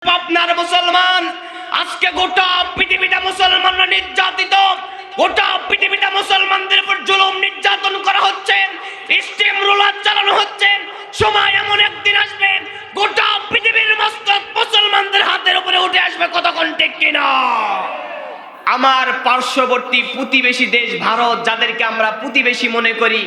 আপনার মুসলমান আজকে গোটা পৃথিবীতে মুসলমানরা নির্যাতিত, গোটা পৃথিবীতে মুসলমানদের উপর জুলুম নির্যাতন করা হচ্ছে, স্টিম রোলার চালানো হচ্ছে। সময় এমন একদিন আসবে গোটা পৃথিবীর মস্তক মুসলমানদের হাতের উপরে উঠে আসবে, কতক্ষণ ঠিক কিনা? আমার পার্শ্ববর্তী প্রতিবেশী দেশ ভারত, যাদেরকে আমরা প্রতিবেশী মনে করি,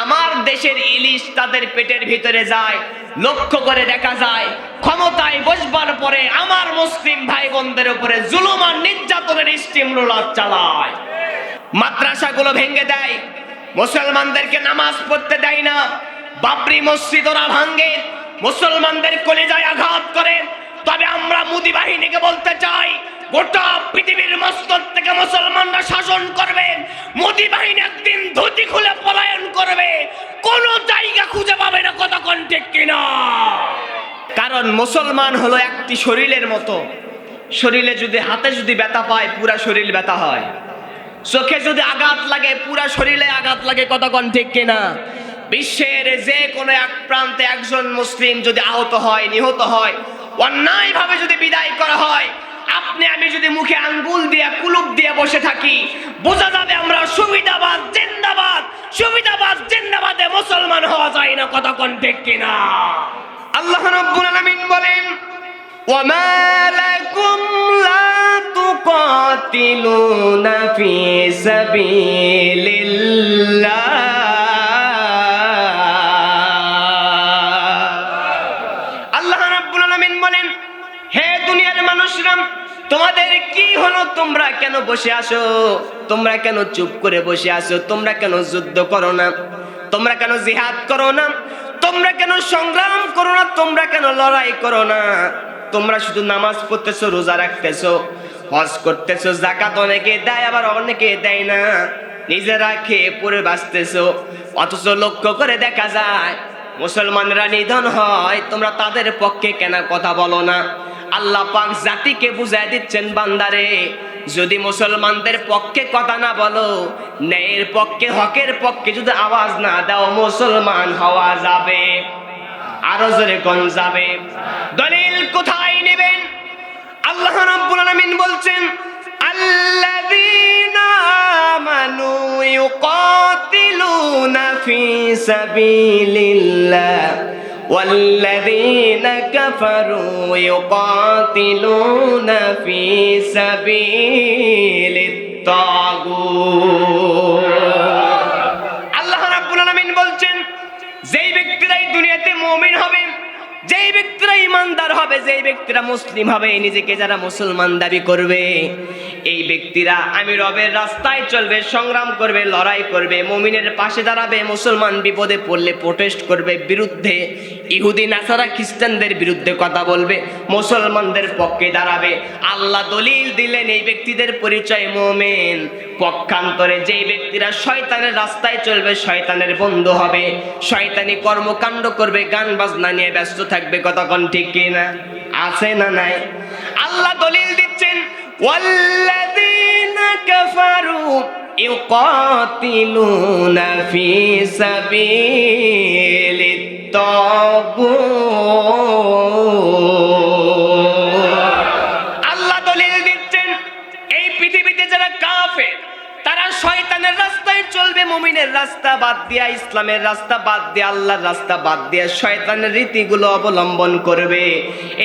আমার দেশের ইলিশ তাদের পেটের ভিতরে যায়। লক্ষ্য করে দেখা যায় ক্ষমতায় বসবার পরে আমার মুসলিম ভাই বোনদের উপরে জুলুম আর নির্যাতনের স্টিম রোলার চালায়। মাদ্রাসাগুলো ভেঙে দেয়, মুসলমানদেরকে নামাজ পড়তে দেয় না, বাবরি মসজিদ ওরা ভাঙে, মুসলমানদের কলিজায় আঘাত করে। তবে আমরা মোদি বাহিনীকে বলতে চাই, গোটা পৃথিবীর মস্তক থেকে মুসলমানরা শাসন করবে। মোদি বাহিনী একদিন ধুতি খুলে পলায়ন করবে, কোন জায়গা খুঁজে পাবে না, কতক্ষণ ঠিক কিনা? কারণ মুসলমান হলো একটি শরীরের মতো। শরীরে যদি হাতে যদি ব্যথা পায়, পুরা শরীর ব্যথা হয়। চোখে যদি আঘাত লাগে, পুরা শরীরে আঘাত লাগে, কতক্ষণ ঠিক কিনা? বিশ্বের যে কোনো এক প্রান্তে একজন মুসলিম যদি আহত হয়, নিহত হয়, অন্যায় ভাবে যদি বিদায় করা হয়, আপনি আমি যদি মুখে আঙ্গুল দিয়ে কুলুপ দিয়ে বসে থাকি, বোঝা যাবে আমরা সুবিধাবাদ জিন্দাবাদ, সুবিধাবাদ জিন্দাবাদে মুসলমান হওয়া যায় না, কতক্ষণ ঠিক কিনা? আল্লাহ রাব্বুল আলামিন বলেন, ওয়ামা লাকুম লা তুকাতিলুনা ফি সাবিলিল্লাহ। আল্লাহ রাব্বুল আলামিন বলেন, হে দুনিয়ার মানুষরা, তোমাদের কি হলো? তোমরা কেন বসে আছো? তোমরা কেন চুপ করে বসে আছো? তোমরা কেন যুদ্ধ করো না? তোমরা কেন জিহাদ করো না? তোমরা কেন সংগ্রাম করো না? তোমরা কেন লড়াই করো না? তোমরা শুধু নামাজ পড়তেছো, রোজা রাখতেছো, হজ করতেছো, যাকাত অনেকে দেয় আবার অনেকে দেয় না, নিজেরা খেয়ে পরে বাঁচতেছো। অথচ লক্ষ্য করে দেখা যায় মুসলমানরা নিধন হয়, তোমরা তাদের পক্ষে কেন কথা বলো না? আল্লাহ পাক জাতিকে বুঝাই দিচ্ছেন, বান্দারে, যদি মুসলমানদের পক্ষে কথা না বলো, ন্যায়ের পক্ষে, হকের পক্ষে যদি আওয়াজ না দাও, মুসলমান হওয়া যাবে? আরো জোরে কোন যাবে? দলিল কোথায় নেবেন? আল্লাহ রাব্বুল আলামিন বলছেন, আল্লাযীনা আমানু ইউকাতিলুনা ফি সাবিলিল্লাহ ওয়াল্লাযীনা কাফারু ইউকাতিলুনা ফি সাবিলিত তাগুত। আল্লাহ রাব্বুল আলামিন বলছেন, যেই ব্যক্তিরাই দুনিয়াতে মুমিন হবে, যেই ব্যক্তিরা ইমানদার হবে, যেই ব্যক্তিরা মুসলিম হবে, নিজেকে যারা মুসলমান দাবি করবে, এই ব্যক্তিরা আমি রবের রাস্তায় চলবে, সংগ্রাম করবে, লড়াই করবে, মুমিনের পাশে দাঁড়াবে, মুসলমান বিপদে পড়লে প্রোটেস্ট করবে, বিরুদ্ধে ইহুদি নাসারা খ্রিস্টানদের বিরুদ্ধে কথা বলবে, মুসলমানদের পক্ষে দাঁড়াবে। আল্লাহ দলিল দিলেন, এই ব্যক্তিদের পরিচয় মুমিন। পক্ষান্তরে যেই ব্যক্তিরা শয়তানের রাস্তায় চলবে, শয়তানের বন্ধু হবে, শয়তানি কর্মকাণ্ড করবে, গান বাজনা নিয়ে ব্যস্ত থাকবে, কতক্ষণ ঠিক কিনা? আছে না নাই? আল্লাহ দলিল দিচ্ছেন, ওয়াল্লাযীনা কাফারু ইউকাতিলুনা ফি সাবিলিত তাগুত। আল্লাহ দলিল দিচ্ছেন, এই পৃথিবীতে যারা কাফের, তারা শয়তানের রাস্তায় চলবে, মুমিনের রাস্তা বাদ দিয়া, ইসলামের রাস্তা বাদ দিয়া, আল্লাহর রাস্তা বাদ দিয়া শয়তানের রীতিগুলো অবলম্বন করবে।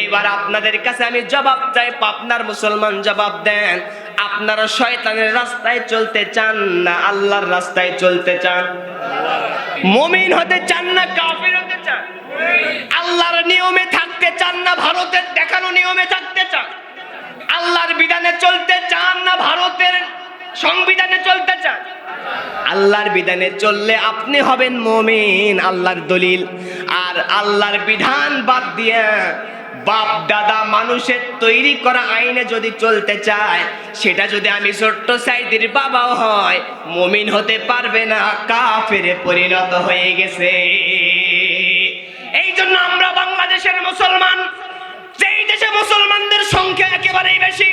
এবার আপনাদের কাছে আমি জবাব চাই, আপনার মুসলমান জবাব দেন, আপনারা শয়তানের রাস্তায় চলতে চান না আল্লাহর রাস্তায় চলতে চান? মুমিন হতে চান না কাফির হতে চান? আল্লাহর নিয়মে থাকতে চান না ভারতের দেখানো নিয়মে থাকতে চান? আল্লাহর বিধানে চলতে চান না ভারতের সংবিধানে চলতে চান? আল্লাহর বিধানে চললে আপনি হবেন মুমিন, আল্লাহর দলিল। আর আল্লাহর বিধান বাদ দিয়া বাপ দাদা মানুষের তৈরি করা আইনে যদি চলতে চায়, সেটা যদি আমি ছোট্ট সাইদির বাবাও হয়, মুমিন হতে পারবে না, কাফেরে পরিণত হয়ে গেছে। এই জন্য আমরা বাংলাদেশের মুসলমান, যেই দেশে মুসলমানদের সংখ্যা একেবারেই বেশি,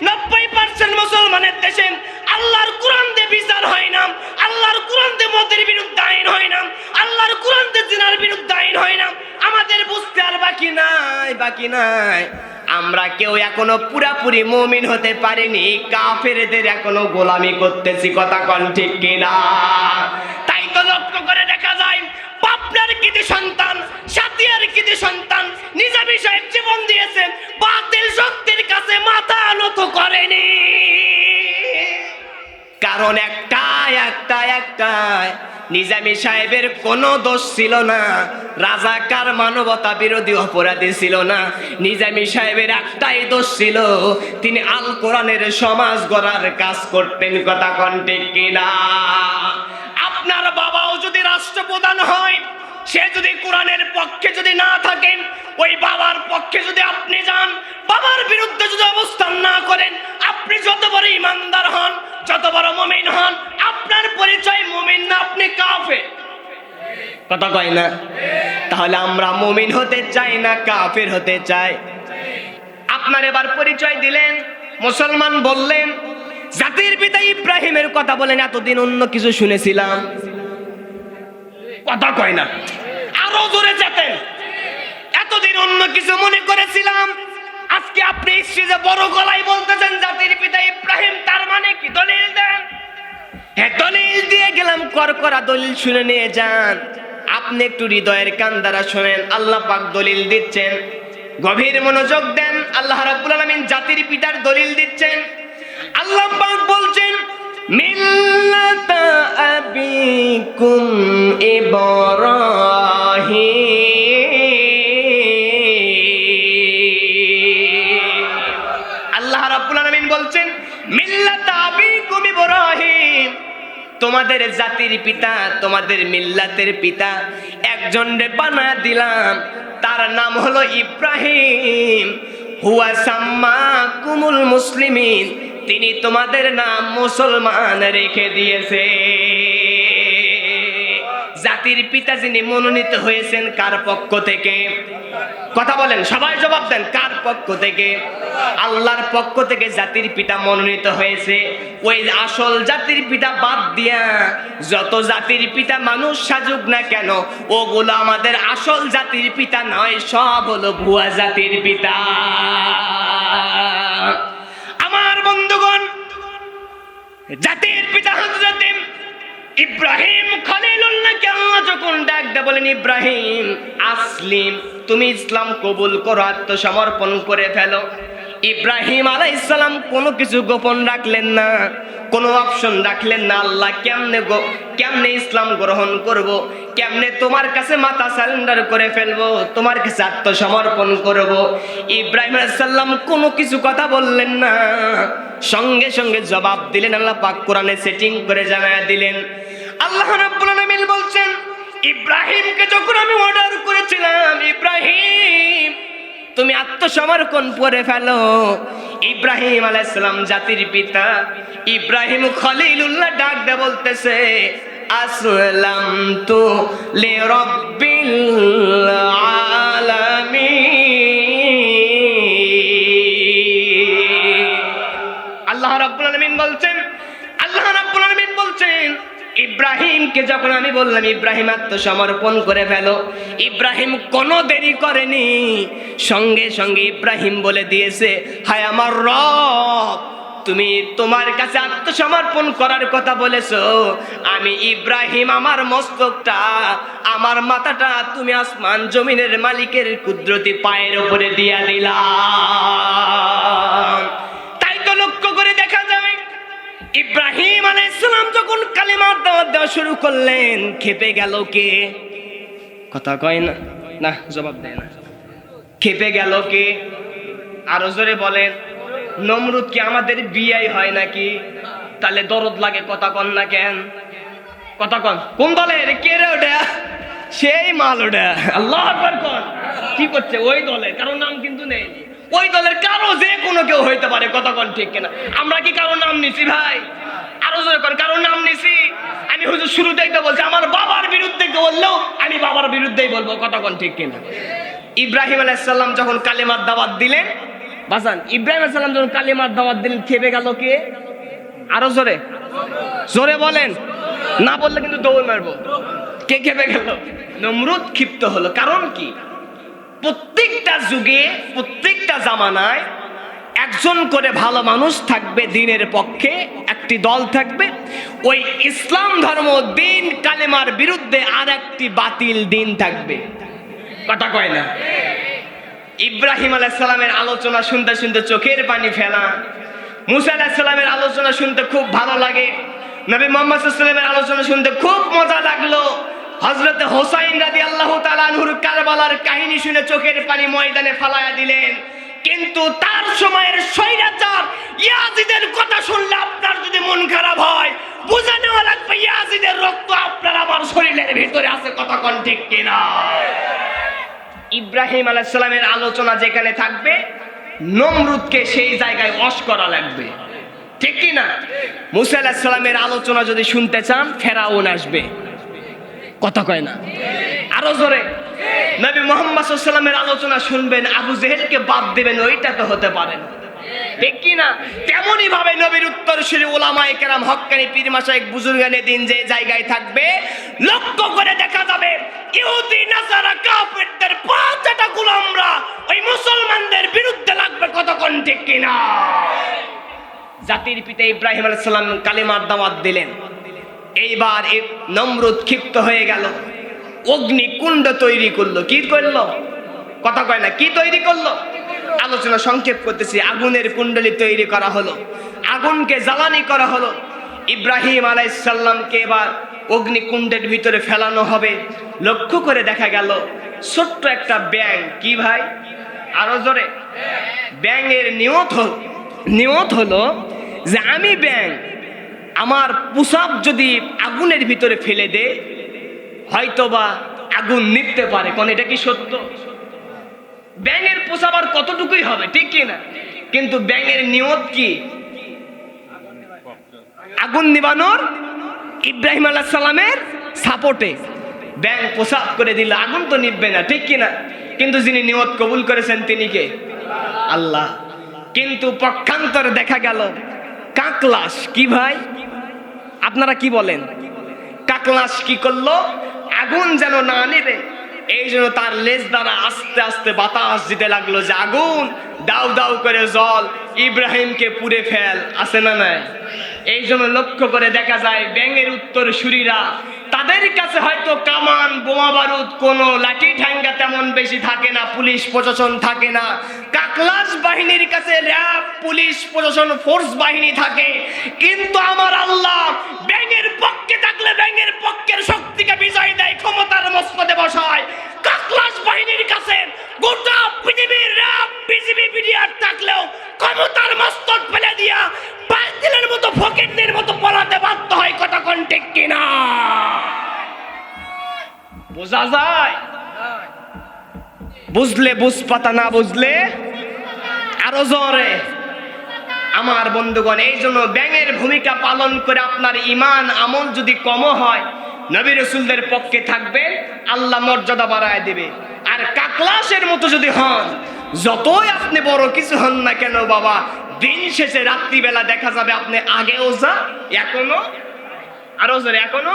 90% মুসলমানের দেশে আল্লাহর কোরআন দিয়ে বিচার হয় না, আল্লাহর কোরআন দিয়ে মদের বিরুদ্ধে আইন হয় না, আল্লাহর কোরআন দিয়ে জিনার বিরুদ্ধে আইন হয় না। আমাদের বুঝতে আর বাকি নাই, বাকি নাই। আমরা কেউ এখনো পুরাপুরি মুমিন হতে পারিনি, কাফেরদের এখনো গোলামি করতেছি, কথা কোন ঠিক কিনা? তাই তো লক্ষ্য করে দেখা যায় পাবনার কৃতি সন্তান, সাতিয়ার কৃতি সন্তান নিজামী সাহেব জীবন দিয়েছেন, বাতিল শক্তির কাছে মাথা নত করেনি। কারণ একটাই নিজামী সাহেবের কোনো দোষ ছিল না, রাজাকার মানবতা বিরোধী অপরাধী ছিল না। নিজামী সাহেবের একটাই দোষ ছিল, তিনি আল কোরআনের সমাজ গড়ার কাজ করতেন, কথা কোন ঠিক কিনা? আপনার বাবাও যদি রাষ্ট্রপ্রধান হয়, সে যদি কোরআনের পক্ষে যদি না থাকেন, ওই বাবার পক্ষে যদি আপনি যান, বাবার বিরুদ্ধে যদি অবস্থান না করেন, আপনি যত বড় ইমানদার হন, যত বড় মুমিন হন, আপনার পরিচয় মুমিন না, আপনি কাফের, কথা কয় না? তাহলে আমরা মুমিন হতে চাই না কাফের হতে চাই? আপনার এবার পরিচয় দিলেন, মুসলমান বললেন, জাতির পিতা ইব্রাহিমের কথা বলেন, এতদিন অন্য কিছু শুনেছিলাম, কথা কয় না? আরো জোরে যেতেন, এতদিন অন্য কিছু মনে করেছিলাম, আজকে আপনি যে বড় গলায় বলতেছেন জাতির পিতা ইব্রাহিম, তার মানে কি? দলিল দেন। হ্যাঁ, দলিল দিয়ে গেলাম, করকরা দলিল শুনে নিয়ে যান। আপনি একটু হৃদয়ের কান দ্বারা শোনেন, আল্লাহ পাক দলিল দিচ্ছেন, গভীর মনোযোগ দেন। আল্লাহ রাব্বুল আলামিন জাতির পিতার দলিল দিচ্ছেন। আল্লাহ পাক বলছেন, মিল্লাতা আবিকুম ইব্রাহিম। আল্লাহ রাব্বুল আলামিন বলছেন, মিল্লাতা আবিকুম ইব্রাহিম, তোমাদের জাতির পিতা, তোমাদের মিল্লাতের পিতা একজনরে বানায়া দিলাম, তার নাম হলো ইব্রাহিম। হুয়া সাম্মাকুমুল মুসলিমিন, তিনি তোমাদের নাম মুসলমান রেখে দিয়েছে। জাতির পিতা যিনি মনোনীত হয়েছেন কার পক্ষ থেকে? কথা বলেন, সবাই জবাব দেন, কার পক্ষ থেকে? আল্লাহর পক্ষ থেকে জাতির পিতা মনোনীত হয়েছে। ওই আসল জাতির পিতা বাদ দিয়া যত জাতির পিতা মানুষ সাজুক না কেন, ওগুলো আমাদের আসল জাতির পিতা নয়, সব হলো ভুয়া জাতির পিতা। আমার বন্ধুগণ, জাতির পিতা হযরত ইব্রাহিম খলিলুল্লাহকে আল্লাহ যখন ডাক দেয়া বলেন, ইব্রাহিম আসলিম, তুমি ইসলাম কবুল করো, আত্মসমর্পণ করে ফেলো। ইব্রাহিম আলাইহিস সালাম কোনো কিছু গোপন রাখলেন না, কোনো অপশন রাখলেন না। আল্লাহ কেমনে ইসলাম গ্রহণ করব, কেমনে তোমার কাছে মাথা সারেন্ডার করে ফেলবো, তোমার কাছে আত্মসমর্পণ করব। ইব্রাহিম আলাইহিস সালাম কোনো কিছু কথা বললেন না, সঙ্গে সঙ্গে জবাব দিলেন। আল্লাহ পাক কোরআনে সেটিং করে জানায়া দিলেন। আল্লাহ রাব্বুল আলামিন বলছেন, ইব্রাহিমকে যখন আমি অর্ডার করেছিলাম, ইব্রাহিম তুমি আত্মসমর্পণ করে ফেলো। ইব্রাহিম আলাইহিস সালাম জাতির পিতা, ইব্রাহিম খলিলুল্লাহ ডাক দিয়ে বলতেছে, আসলামতু লিরাব্বিল আলামিন। আল্লাহ রাব্বুল আলামিন বলছেন, ইব্রাহিমকে যখন আমি বললাম ইব্রাহিম আত্মসমর্পণ করে ফেলো, ইব্রাহিম কোনো দেরি করেনি, সঙ্গে সঙ্গে ইব্রাহিম বলে দিয়েছে, হায় আমার রব, তুমি তোমার কাছে আত্মসমর্পণ করার কথা বলেছো, আমি ইব্রাহিম আমার মস্তকটা, আমার মাথাটা তুমি আসমান জমিনের মালিকের কুদরতি পায়ের উপরে দিয়া দিলাম। তাই তো লক্ষ্য করে দেখা যায়, ইব্রাহিম আলাইহিস সালাম যখন কালিমার দাওয়াত দেওয়া শুরু করলেন, খেপে গেল কে? কথা কয় না, না জবাব দেয় না। খেপে গেল কে? আরো জোরে বলেন। নমরুদ কি আমাদের বিয়াই হয় নাকি? তাহলে দরদ লাগে, কথা কন না কেন? কথা কন, কোন দলের? কে রে ওটা? সেই মাল ওটা। আল্লাহু আকবার কন। কি করছে ওই দলের? কারো নাম কিন্তু নেই, ওই দলের কারো যে কোনো কেউ হইতে পারে, কথা কন ঠিক কিনা? আমরা কি কারো নাম নিছি ভাই? আরো জোরে কন, কারো নাম নিছি? আমি হুজুর শুরুতেই তো বলছি, আমার বাবার বিরুদ্ধে কেউ বললেও আমি বাবার বিরুদ্ধেই বলবো, কথা কন ঠিক কিনা? ইব্রাহিম আলাইহিস সালাম যখন কালিমার দাওয়াত দিলেন, বাজান ইব্রাহিম আলাইহিস সালাম যখন কালিমার দাওয়াত দিলেন, খেপে গেল কে? আরো জোরে জোরে বলেন, না বললে কিন্তু দৌড় মারবো। কে খেপে গেল? নমরুদ ক্ষিপ্ত হলো। কারণ কি? প্রত্যেকটা যুগে প্রত্যেকটা জামানায় একজন করে ভালো মানুষ থাকবে দ্বীনের পক্ষে, একটি দল থাকবে। ওই ইসলাম ধর্ম দ্বীন কালেমার বিরুদ্ধে আর একটি বাতিল দ্বীন থাকবে। কথা কয় না? ইব্রাহিম আলাইহিস সালামের আলোচনা শুনতে শুনতে চোখের পানি ফেলা, মুসা আলাইহিস সালামের আলোচনা শুনতে খুব ভালো লাগে, নবী মুহাম্মদ সাল্লাল্লাহু আলাইহি ওয়াসাল্লামের আলোচনা শুনতে খুব মজা লাগলো, হযরত হোসাইন রাদিয়াল্লাহু তাআলা আনহুর কারবালার কাহিনী শুনে চোখের পানি ময়দানে ফালায়া দিলেন। কিন্তু তার সময়ের স্বৈরাচার ইয়াজিদের কথা শুনলে আপনার যদি মন খারাপ হয়, বুঝে নেওয়া লাগবে ইয়াজিদের রক্ত আপনার আমার শরীরের ভিতরে আছে। কথা কোন ঠিক কিনা? ইব্রাহিম আলাইহিস সালামের আলোচনা যেখানে থাকবে, নমরুদকে সেই জায়গায় ওয়াশ করা লাগবে, ঠিক কি না? মুসা আলাইহিস সালামের আলোচনা যদি শুনতে চান, ফেরাউন আসবে। কথা কয় না? আরো জোরে। নবী মুহাম্মদ সাল্লাল্লাহু আলাইহি ওয়াসাল্লামের আলোচনা শুনবেন, আবু জেহেলকে বাদ দিবেন, ওইটা তো হতে পারে না, ঠিক কি না? তেমনি ভাবে নবীর উত্তরসূরি উলামায়ে কেরাম, হক্কানি পীর মাশায়েখ বুজুর্গানে দিন যে জায়গায় থাকবে, লক্ষ্য করে দেখা যাবে ইহুদি নাসারা কাফেরদের পাঁচটা গোলামরা ওই মুসলমানদের বিরুদ্ধে লাগবে। কতক্ষণ ঠিক কি না? জাতির পিতা ইব্রাহিম আলাইহিস সালাম কালিমার দাওয়াত দিলেন। এইবার নমরুদ ক্ষিপ্ত হয়ে গেল, অগ্নিকুণ্ড তৈরি করলো। কি করলো? কথা কয় না? কি তৈরি করলো? আলোচনা সংক্ষেপ করতেছি। আগুনের কুণ্ডলী তৈরি করা হলো, আগুনকে জ্বালানি করা হলো। ইব্রাহিম আলাইহিস সালামকে এবার অগ্নিকুণ্ডের ভিতরে ফেলানো হবে। লক্ষ্য করে দেখা গেল ছোট্ট একটা ব্যাঙ। কি ভাই? আরো জোরে। ব্যাঙের নিয়ত হলো যে আমি ব্যাঙ আমার প্রসাব যদি আগুনের ভিতরে ফেলে দে, হয়তোবা আগুন নিভতে পারে। কোন এটা কি সত্য? ব্যাঙের প্রসাব আর কতটুকুই হবে, ঠিক কি না? কিন্তু ব্যাঙের নিয়ত কি? আগুন নিবানোর। ইব্রাহিম আলাইহিস সালামের সাপোর্টে ব্যাঙ প্রসাব করে দিল, আগুন তো নিভবে না, ঠিক কি না? কিন্তু যিনি নিয়ত কবুল করেছেন তিনি কে? আল্লাহ। কিন্তু পক্ষান্তরে দেখা গেল কাকলাস। কি ভাই? আপনারা কি বলেন? কাকলাস কি করলো? আগুন যেন না নেবে এই জন্য তার লেজ দ্বারা আস্তে আস্তে বাতাস দিতে লাগলো যে আগুন দাউ দাউ করে জল ইব্রাহিমকে পুড়ে ফেল। আছে না নাই? এই জন্য লক্ষ্য করে দেখা যায় ব্যাঙের উত্তরসূরিরা, তাদের কাছে হয়তো কামান বোমা বারুদ কোনো লাঠি ঠাঙ্গা তেমন বেশি থাকে না, পুলিশ প্রশাসন থাকে না। কাকলাস বাহিনীর কাছে র্যাব, পুলিশ প্রশাসন, ফোর্স বাহিনী থাকে। কিন্তু আমার আল্লাহ ব্যাঙের পক্ষে থাকলে ব্যাঙের পক্ষের শক্তিকে বিজয় দেয়, ক্ষমতার মসনদে বসায়। কাকলাস বাহিনীর কাছে গোটা পৃথিবীর র্যাব, বিজিবি, বিডিআর থাকলেও ক্ষমতার মস্তক ফেলে দিয়া বাতিলের মতো ফকিরদের মতো পলাতে বাধ্য হয়। কথা কোন ঠিক কিনা? বোঝা যায়? বুঝলে বুঝ পাতা, না বুঝলে আরো জোরে। আমার বন্ধুগণ, এই জন্য ব্যাঙের ভূমিকা পালন করে আপনার ঈমান আমল যদি কম হয়, নবী রাসূলদের পক্ষে থাকবেন, আল্লাহ মর্যাদা বাড়ায় দেবে। আর কাকলাসের মতো যদি হন, যতই আপনি বড় কিছু হন না কেন বাবা, দিন শেষে রাত্রিবেলা দেখা যাবে আপনি আগেও যা এখনো আরো জোরে এখনো।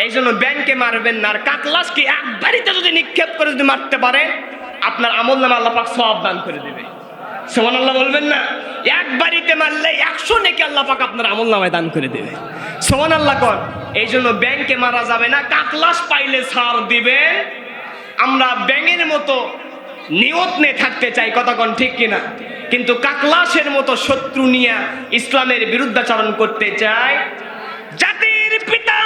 এই জন্য ব্যাংকে মারবেন না। আর কাকলাসকে একবারিতে যদি নিক্ষেপ করে যদি মারতে পারেন, আপনার আমল নামে আল্লাহ পাক সওয়াব দান করে দেবে। সুবহানাল্লাহ বলবেন না? একবারিতে মারলে 100 নেকি আল্লাহ পাক আপনার আমল নামায় দান করে দেবে। সুবহানাল্লাহ কর। এই জন্য ব্যাংকে মারা যাবে না, কাকলাস পাইলে ছাড় দিবেন। আমরা ব্যাঙের মতো নিয়ত নিয়ে থাকতে চাই। কথা কোন ঠিক কিনা? কিন্তু কাকলাসের মতো শত্রু নিয়ে ইসলামের বিরুদ্ধাচরণ করতে চাই। জাতির পিতা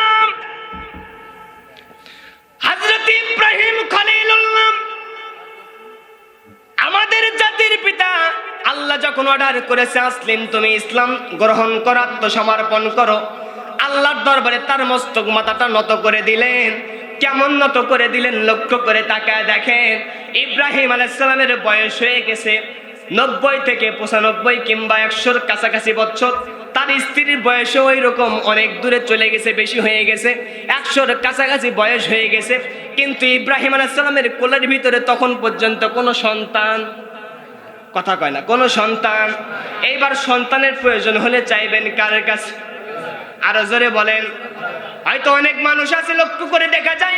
হযরত ইব্রাহিম খলিলুল্লাহ, আমাদের জাতির পিতা, আল্লাহ যখন অর্ডার করেছে আসলিম, তুমি ইসলাম গ্রহণ করো, আত্মসমর্পণ করো, আল্লাহর দরবারে তার মস্তক মাথাটা নত করে দিলেন। কেমন নত করে দিলেন লক্ষ্য করে তাকায় দেখেন। ইব্রাহিম আলাইহিস সালামের বয়স হয়ে গেছে 90 থেকে 95 কিংবা 100-র কাছাকাছি বছর। তার স্ত্রীর বয়সও ওই রকম অনেক দূরে চলে গেছে, বেশি হয়ে গেছে, 100-র কাছাকাছি বয়স হয়ে গেছে। কিন্তু ইব্রাহিম আলাইহিস সালামের কোলের ভিতরে তখন পর্যন্ত কোনো সন্তান, কথা কয় না, কোনো সন্তান। এইবার সন্তানের প্রয়োজন হলে চাইবেন কার কাছে? আরো জোরে বলেন। হয়তো অনেক মানুষ আছে লক্ষ্য করে দেখা যায়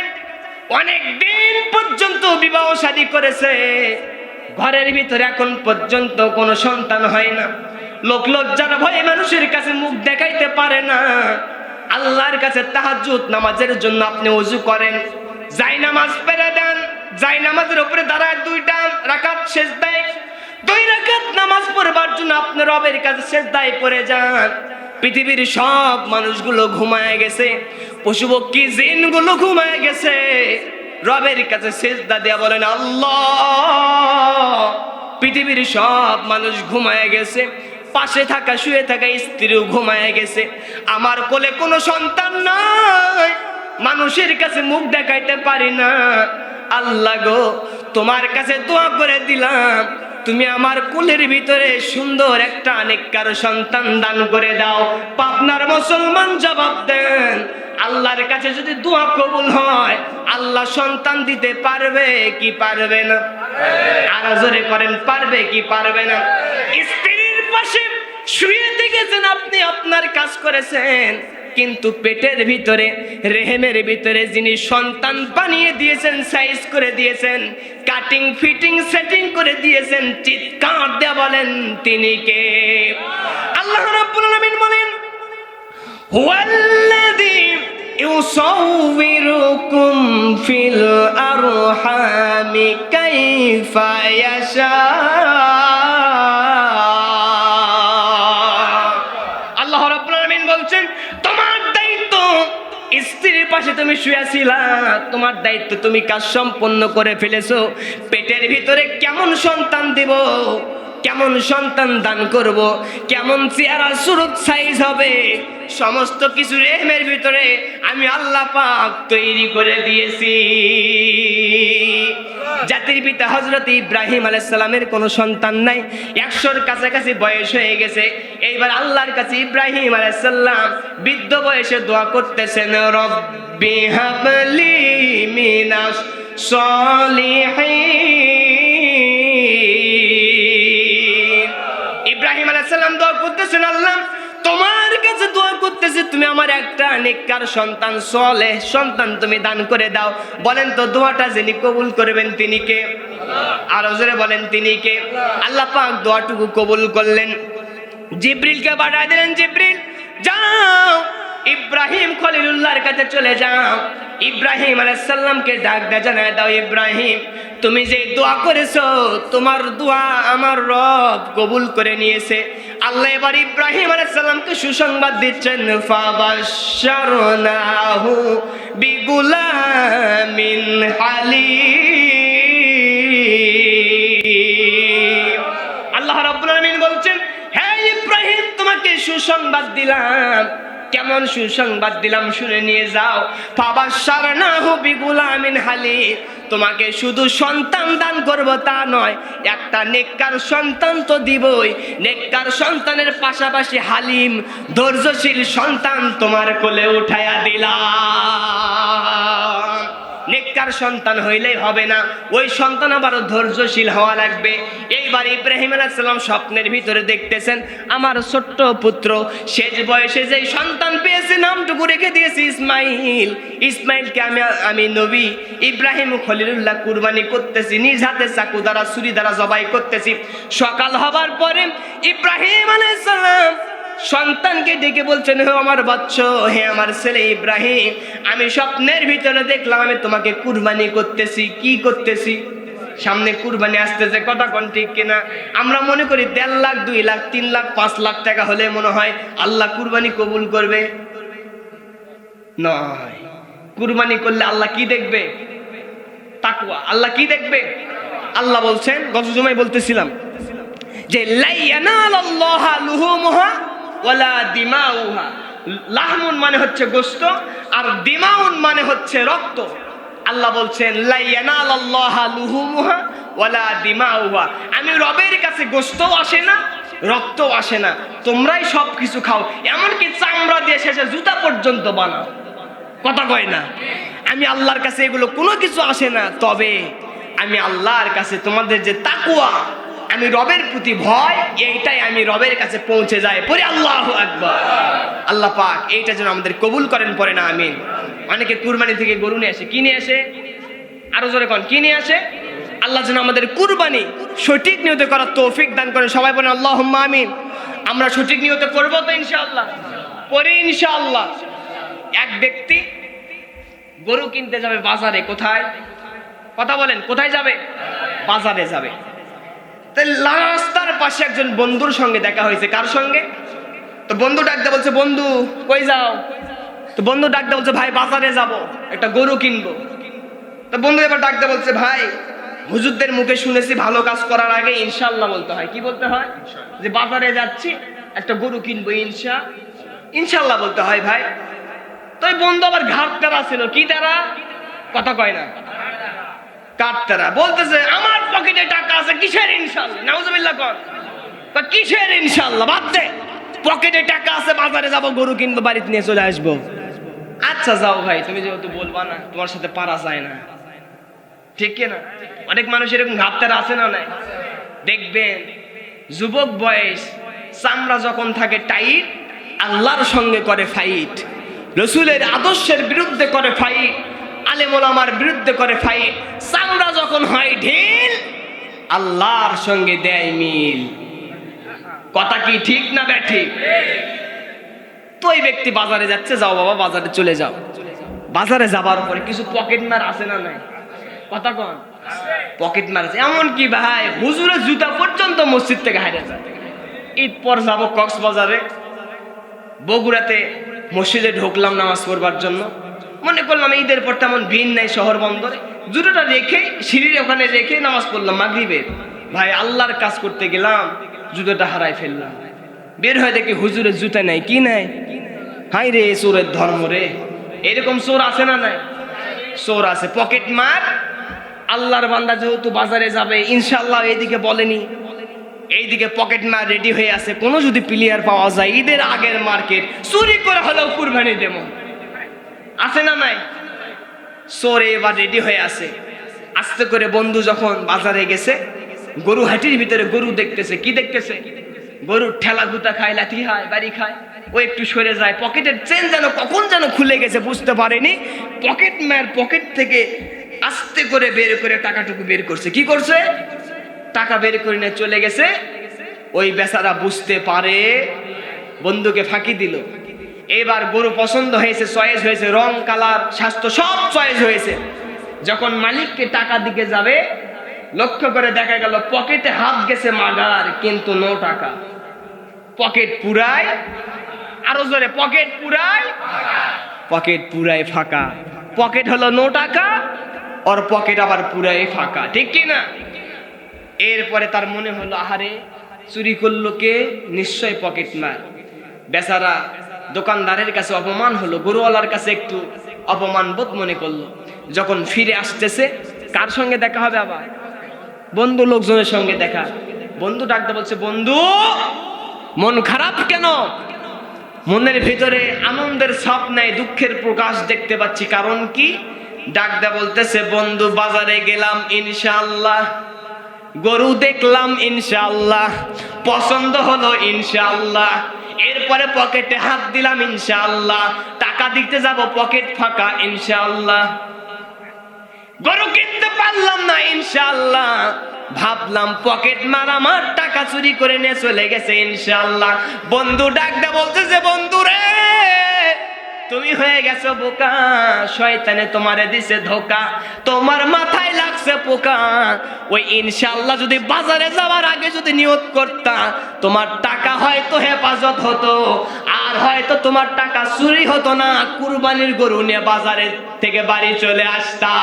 অনেক দিন পর্যন্ত বিবাহ শাদী করেছে, ঘরের ভিতরে এখন পর্যন্ত কোনো সন্তান হয় না। লোক লজ্জার ভয়ে মানুষের কাছে মুখ দেখাইতে পারে না। আল্লাহর কাছে তাহাজ্জুদ নামাজের জন্য আপনি ওযু করেন, যাই নামাজ পড়ে দেন, যাই নামাজের উপরে দাঁড়ায় 2 রাকাত সেজদায়, 2 রাকাত নামাজ পড়বার জন্য আপনি রবের কাছে সেজদায় পড়ে যান। পৃথিবীর সব মানুষগুলো ঘুমায় গেছে, পশু পক্ষী জিনগুলো ঘুমায় গেছে, রবের কাছে সেজদা দিয়া বলেন আল্লাহ। পৃথিবীর সব মানুষ ঘুমায় গেছে, পাশে থাকা শুয়ে থাকা স্ত্রীও ঘুমায় গেছে, আমার কোলে কোনো সন্তান নাই, মানুষের কাছে মুখ দেখাইতে পারি না। আল্লাহ গো, তোমার কাছে দোয়া করে দিলাম, তুমি আমার কোলের ভিতরে সুন্দর একটা নেককার সন্তান দান করে দাও। পাবনার মুসলমান জবাব দেন, আল্লাহর কাছে যদি দোয়া কবুল হয়, আল্লাহ সন্তান দিতে পারবে কি পারবে না? আর জোরে করেন, পারবে কি পারবে না? স্ত্রীর পাশে শুয়ে দেখেছেন আপনি, আপনার কাজ করেছেন, কিন্তু পেটের ভিতরে রেহেমের ভিতরে যিনি সন্তান বানিয়ে দিয়েছেন, সাইজ করে দিয়েছেন, কাটিং ফিটিং সেটিং করে দিয়েছেন, চিৎকার দিয়ে বলেন তিনি কে? আল্লাহ রাব্বুল আলামিন বলেন হুয়াল্লাযী ইউসাউবিরুকুম ফিল আরহামি কাইফা ইয়াশা। আল্লাহ রাব্বুল আলামিন বলছেন, তোমার দায়িত্ব, স্ত্রীর পাশে তুমি শুয়েছিলা, তোমার দায়িত্ব তুমি কাজ সম্পন্ন করে ফেলেছো। পেটের ভিতরে কেমন সন্তান দিব, কেমন সন্তান দান করব, কেমন চেহারা সুরত সাইজ হবে, সমস্ত কিছু রেহেমের ভিতরে আমি আল্লাহ পাক তৈরি করে দিয়েছি। জাতির পিতা হযরত ইব্রাহিম আলাইহিস সালামের কোনো সন্তান নাই, 100-র কাছাকাছি বয়স হয়ে গেছে। এইবার আল্লাহর কাছে ইব্রাহিম আলাইহিস সালাম বৃদ্ধ বয়সে দোয়া করতেছেন, রব্বি হাবলি মিনাস সলিহিন। ইব্রাহিম আলাইহিস সালাম দোয়া করতেছেন, আল্লাহ তোমার কাছে দোয়া করতেছি, তুমি আমার একটা নেককার সন্তান, সলেহ সন্তান তুমি দান করে দাও। বলেন তো দোয়াটা যিনি কবুল করবেন তিনি কে? আর জোরে বলেন তিনি কে? আল্লাহ পাক দোয়াটুকু কবুল করলেন, জিবরিলকে পাঠিয়ে দিলেন, জিবরিল যাও ইব্রাহিম খলিলুল্লাহর কাছে চলে যাও, ইব্রাহিম আলাইহিস সালামকে ডাক দে, জানায় দাও ইব্রাহিম তুমি যে দোয়া করেছো, তোমার দোয়া আমার রব কবুল করে নিয়েছে। আল্লাহ এবার ইব্রাহিম আলাইহিস সালামকে সুসংবাদ দিচ্ছেন, ফাবাশশারনাহু বিগুলামিন হালিম। আল্লাহ রাব্বুল আলামিন বলছেন, হে ইব্রাহিম তোমাকে সুসংবাদ দিলাম। কেমন সুসংবাদ দিলাম শুনে নিয়ে যাও। ফাবাশশারনাহু বিগুলামিন হালিম, তোমাকে শুধু সন্তান দান করব তা নয়, একটা নেককার সন্তান তো দিবই, নেককার সন্তানের পাশাপাশি হালিম ধৈর্যশীল সন্তান তোমার কোলে উঠায়া দিলাম। নেককার সন্তান হইলেই হবে না, ওই সন্তান আবার ধৈর্যশীল হওয়া লাগবে। এইবার ইব্রাহিম আলাইহিস সালাম স্বপ্নের ভিতরে দেখতেছেন, আমার ছোট্ট পুত্র শেষ বয়সে যেই সন্তান পেয়েছে নামটুকু রেখে দিয়েছি ইসমাইল। ইসমাইলকে আমি নবী ইব্রাহিম খলিলুল্লাহ কুরবানি করতেছি, নিজ হাতে চাকু দ্বারা ছুরি দ্বারা জবাই করতেছি। সকাল হবার পরে ইব্রাহিম আলাইহিস সালাম সন্তানকে ডেকে বলছেন, হে আমার বৎস, হে আমার ছেলে ইব্রাহিম, আমি স্বপ্নের ভিতরে দেখলাম আমি তোমাকে কুরবানি করতেছি। কি করতেছি? সামনে কুরবানি আসতেছে, কথা কোন ঠিক কিনা? আমরা মনে করি 1.5 লাখ 2 লাখ 3 লাখ 5 লাখ টাকা হলে মনে হয় আল্লাহ কুরবানি কবুল করবে। নয়, কুরবানি করলে আল্লাহ কি দেখবে? তাকওয়া। আল্লাহ কি দেখবে? আল্লাহ বলছেন, গত জুমায় বলতেছিলাম যে লা ইয়ানালাল্লাহু লুহুমুহা ওয়ালা দিমাউহা। লাহমুন মানে হচ্ছে গোশত, আর দিমাউন মানে হচ্ছে রক্ত। আল্লাহ বলছেন লা ইয়ানালাল্লাহু লুহুমুহা ওয়ালা দিমাউহা, আমি রবের কাছে গোশতও আসে না, রক্তও আসে না, তোমরাই সব কিছু খাও, এমনকি চামড়া দিয়ে শেষে জুতা পর্যন্ত বানাও। কথা কয় না? আমি আল্লাহর কাছে এগুলো কোনো কিছু আসে না, তবে আমি আল্লাহর কাছে তোমাদের যে তাকওয়া, আমি রবের প্রতি ভয়, এইটাই আমি রবের কাছে পৌঁছে যায়। পরে আল্লাহু আকবার। আল্লাহ পাক এইটা যেন আমাদের কবুল করেন, পরে না আমিন। অনেকে কুরবানি থেকে গরু নিয়ে আসে, কি নিয়ে আসে? আরো জোরে কোন কি নিয়ে আসে? আল্লাহ যেন আমাদের কুরবানি সঠিক নিয়তে করার তৌফিক দান করে। সবাই বলেন আল্লাহুম্মা আমিন। আমরা সঠিক নিয়তে করব তো ইনশাআল্লাহ, করি ইনশাআল্লাহ। এক ব্যক্তি গরু কিনতে যাবে বাজারে। কোথায়? কথা বলেন, কোথায় যাবে? বাজারে যাবে। তাই রাস্তার পাশে একজন বন্ধুর সঙ্গে দেখা হয়েছে। কার সঙ্গে? তো বন্ধু ডাকতে বলছে, বন্ধু কই যাও? তো বন্ধু ডাকতে বলছে, ভাই বাজারে যাব, একটা গরু কিনবো। তো বন্ধু এবার ডাকতে বলছে, ভাই হুজুরদের মুখে শুনেছি ভালো কাজ করার আগে ইনশাআল্লাহ বলতে হয়। কি বলতে হয়? যে বাজারে যাচ্ছি, একটা গরু কিনবো, ইনশাআল্লাহ বলতে হয় ভাই। তো ওই বন্ধু আবার ঘাট তারা ছিল। কি তারা? কথা কয় না, কাঠ তারা। বলতেছে, আমার পকেটে টাকা আছে, কিসের ইনশাআল্লাহ? নাউজুবিল্লাহ কর। কিসের ইনশাআল্লাহ? বাদ দে, পকেটে টাকা আছে, বাজারে যাব, গরু কিনবো, বাড়িতে নিয়ে চলে আসবো। আচ্ছা যাও ভাই, তুমি যেহেতু বলবা না, তোমার সাথে পারা যায় না, ঠিক না? অনেক মানুষ এরকম ঘাপতারা আছে না নাই? দেখবেন যুবক বয়স, চামড়া যখন থাকে টাইট, আল্লাহর সঙ্গে করে ফাইট, রসুলের আদর্শের বিরুদ্ধে করে ফাইট, আলেম ওলামার বিরুদ্ধে করে ফাইট। চামড়া যখন হয় ঢিল, আল্লাহর সঙ্গে দেয় মিল। কথা কি ঠিক না ব্যাঠিক? তো ওই ব্যক্তি বাজারে যাচ্ছে। যাও বাবা, বাজারে চলে যাও। বাজারে যাবার পরে কিছু পকেট মার আছে না নাই? কথা কন, পকেট মার আছে। এমন কি ভাই, হুজুরের জুতা পর্যন্ত মসজিদ থেকে হারিয়ে যায়। ঈদ পর যাবো কক্সবাজারে, বগুড়াতে মসজিদে ঢুকলাম নামাজ পড়বার জন্য। মনে করলাম ঈদের পর তেমন ভিড় নাই শহর বন্দরে, জুতোটা রেখে সিঁড়ির ওখানে রেখে নামাজ পড়লাম মাগরিবের। ভাই আল্লাহর কাজ করতে গেলাম, জুতোটা হারাই ফেললাম। বের হয়ে দেখি হুজুরের জুতা নাই। কি নাই? হাই রে চোরের ধর্ম রে। এরকম চোর আছে না নাই? চোর আছে, পকেট মার। আল্লাহর বান্দা যেহেতু বাজারে যাবে ইনশাআল্লাহ, এইদিকে বলেনি, এইদিকে পকেট মার রেডি হয়ে আছে। কোনো যদি প্লেয়ার পাওয়া যায় ঈদের আগের মার্কেট, চুরি করে হলেও কুরবানি দেব, আছে না নাই? চোর এবার রেডি হয়ে আছে। আস্তে করে বন্ধু যখন বাজারে গেছে, গরু হাটির ভিতরে গরু দেখতেছে। কি দেখতেছে? গরুর ঠেলা গুতা খায়, লাঠি খায়, বাড়ি খায়। ও একটু সরে যায়, পকেটের চেন যেন কখন যেন খুলে গেছে, বুঝতে পারেনি। পকেট ম্যান পকেট থেকে আস্তে করে বের করে টাকাটুকু বের করছে। কি করছে? টাকা বের করে নিয়ে চলে গেছে। ওই বেচারা বুঝতে পারে বন্ধুকে ফাঁকি দিল। এবার গরু পছন্দ হয়েছে, চয়েস হয়েছে, রং কালার স্বাস্থ্য সব চয়েস হয়েছে। যখন মালিককে টাকা দিকে যাবে, লক্ষ্য করে দেখা গেল পকেটে হাত গেছে মাগার, কিন্তু নো টাকা। পকেট পুরাই, আরো জোরে, পকেট পুরাই, পকেট পুরাই ফাঁকা। পকেট হলো নো টাকা, ওর পকেট আবার পুরাই ফাঁকা, ঠিক কি না? এরপরে তার মনে হলো, আহারে চুরি করলো কে? নিশ্চয় পকেট মার। বেচারা দোকানদারের কাছে অপমান হলো, গরুওয়ালার কাছে একটু অপমান বোধ মনে করলো। যখন ফিরে আসতেছে, কার সঙ্গে দেখা হবে? আবার বন্ধু লোকজনের সঙ্গে দেখা। বন্ধু ডাকতে বলছে, বন্ধু মন খারাপ কেন? মনের ভিতরে আনন্দের ছাপ নাই, দুঃখের প্রকাশ দেখতে পাচ্ছি, কারণ কি? ডাকতে বলতেছে, বন্ধু বাজারে গেলাম ইনশাআল্লাহ, গরু দেখলাম ইনশাআল্লাহ, পছন্দ হলো ইনশাআল্লাহ, এরপরে পকেটে হাত দিলাম ইনশাআল্লাহ, টাকা দিতে যাব পকেট ফাঁকা ইনশাআল্লাহ, গরু কিনতে পারলাম না ইনশাআল্লাহ, ভাবলাম পকেট মার আমার টাকা চুরি করে নিয়ে চলে গেছে ইনশাআল্লাহ। বন্ধু ডাকতে বলতেছে, বন্ধু রে তুমি হয়ে গেছো বোকা, শয়তানে তোমারে দিছে ধোকা, তোমার মাথায় লাগছে পোকা। ওই ইনশাআল্লাহ যদি বাজারে যাওয়ার আগে যদি নিয়ত করতা, তোমার টাকা হয়তো হেফাজত হতো, আর হয়তো তোমার টাকা চুরি হতো না, কুরবানির গরু নিয়ে বাজারে থেকে বাড়ি চলে আসতা।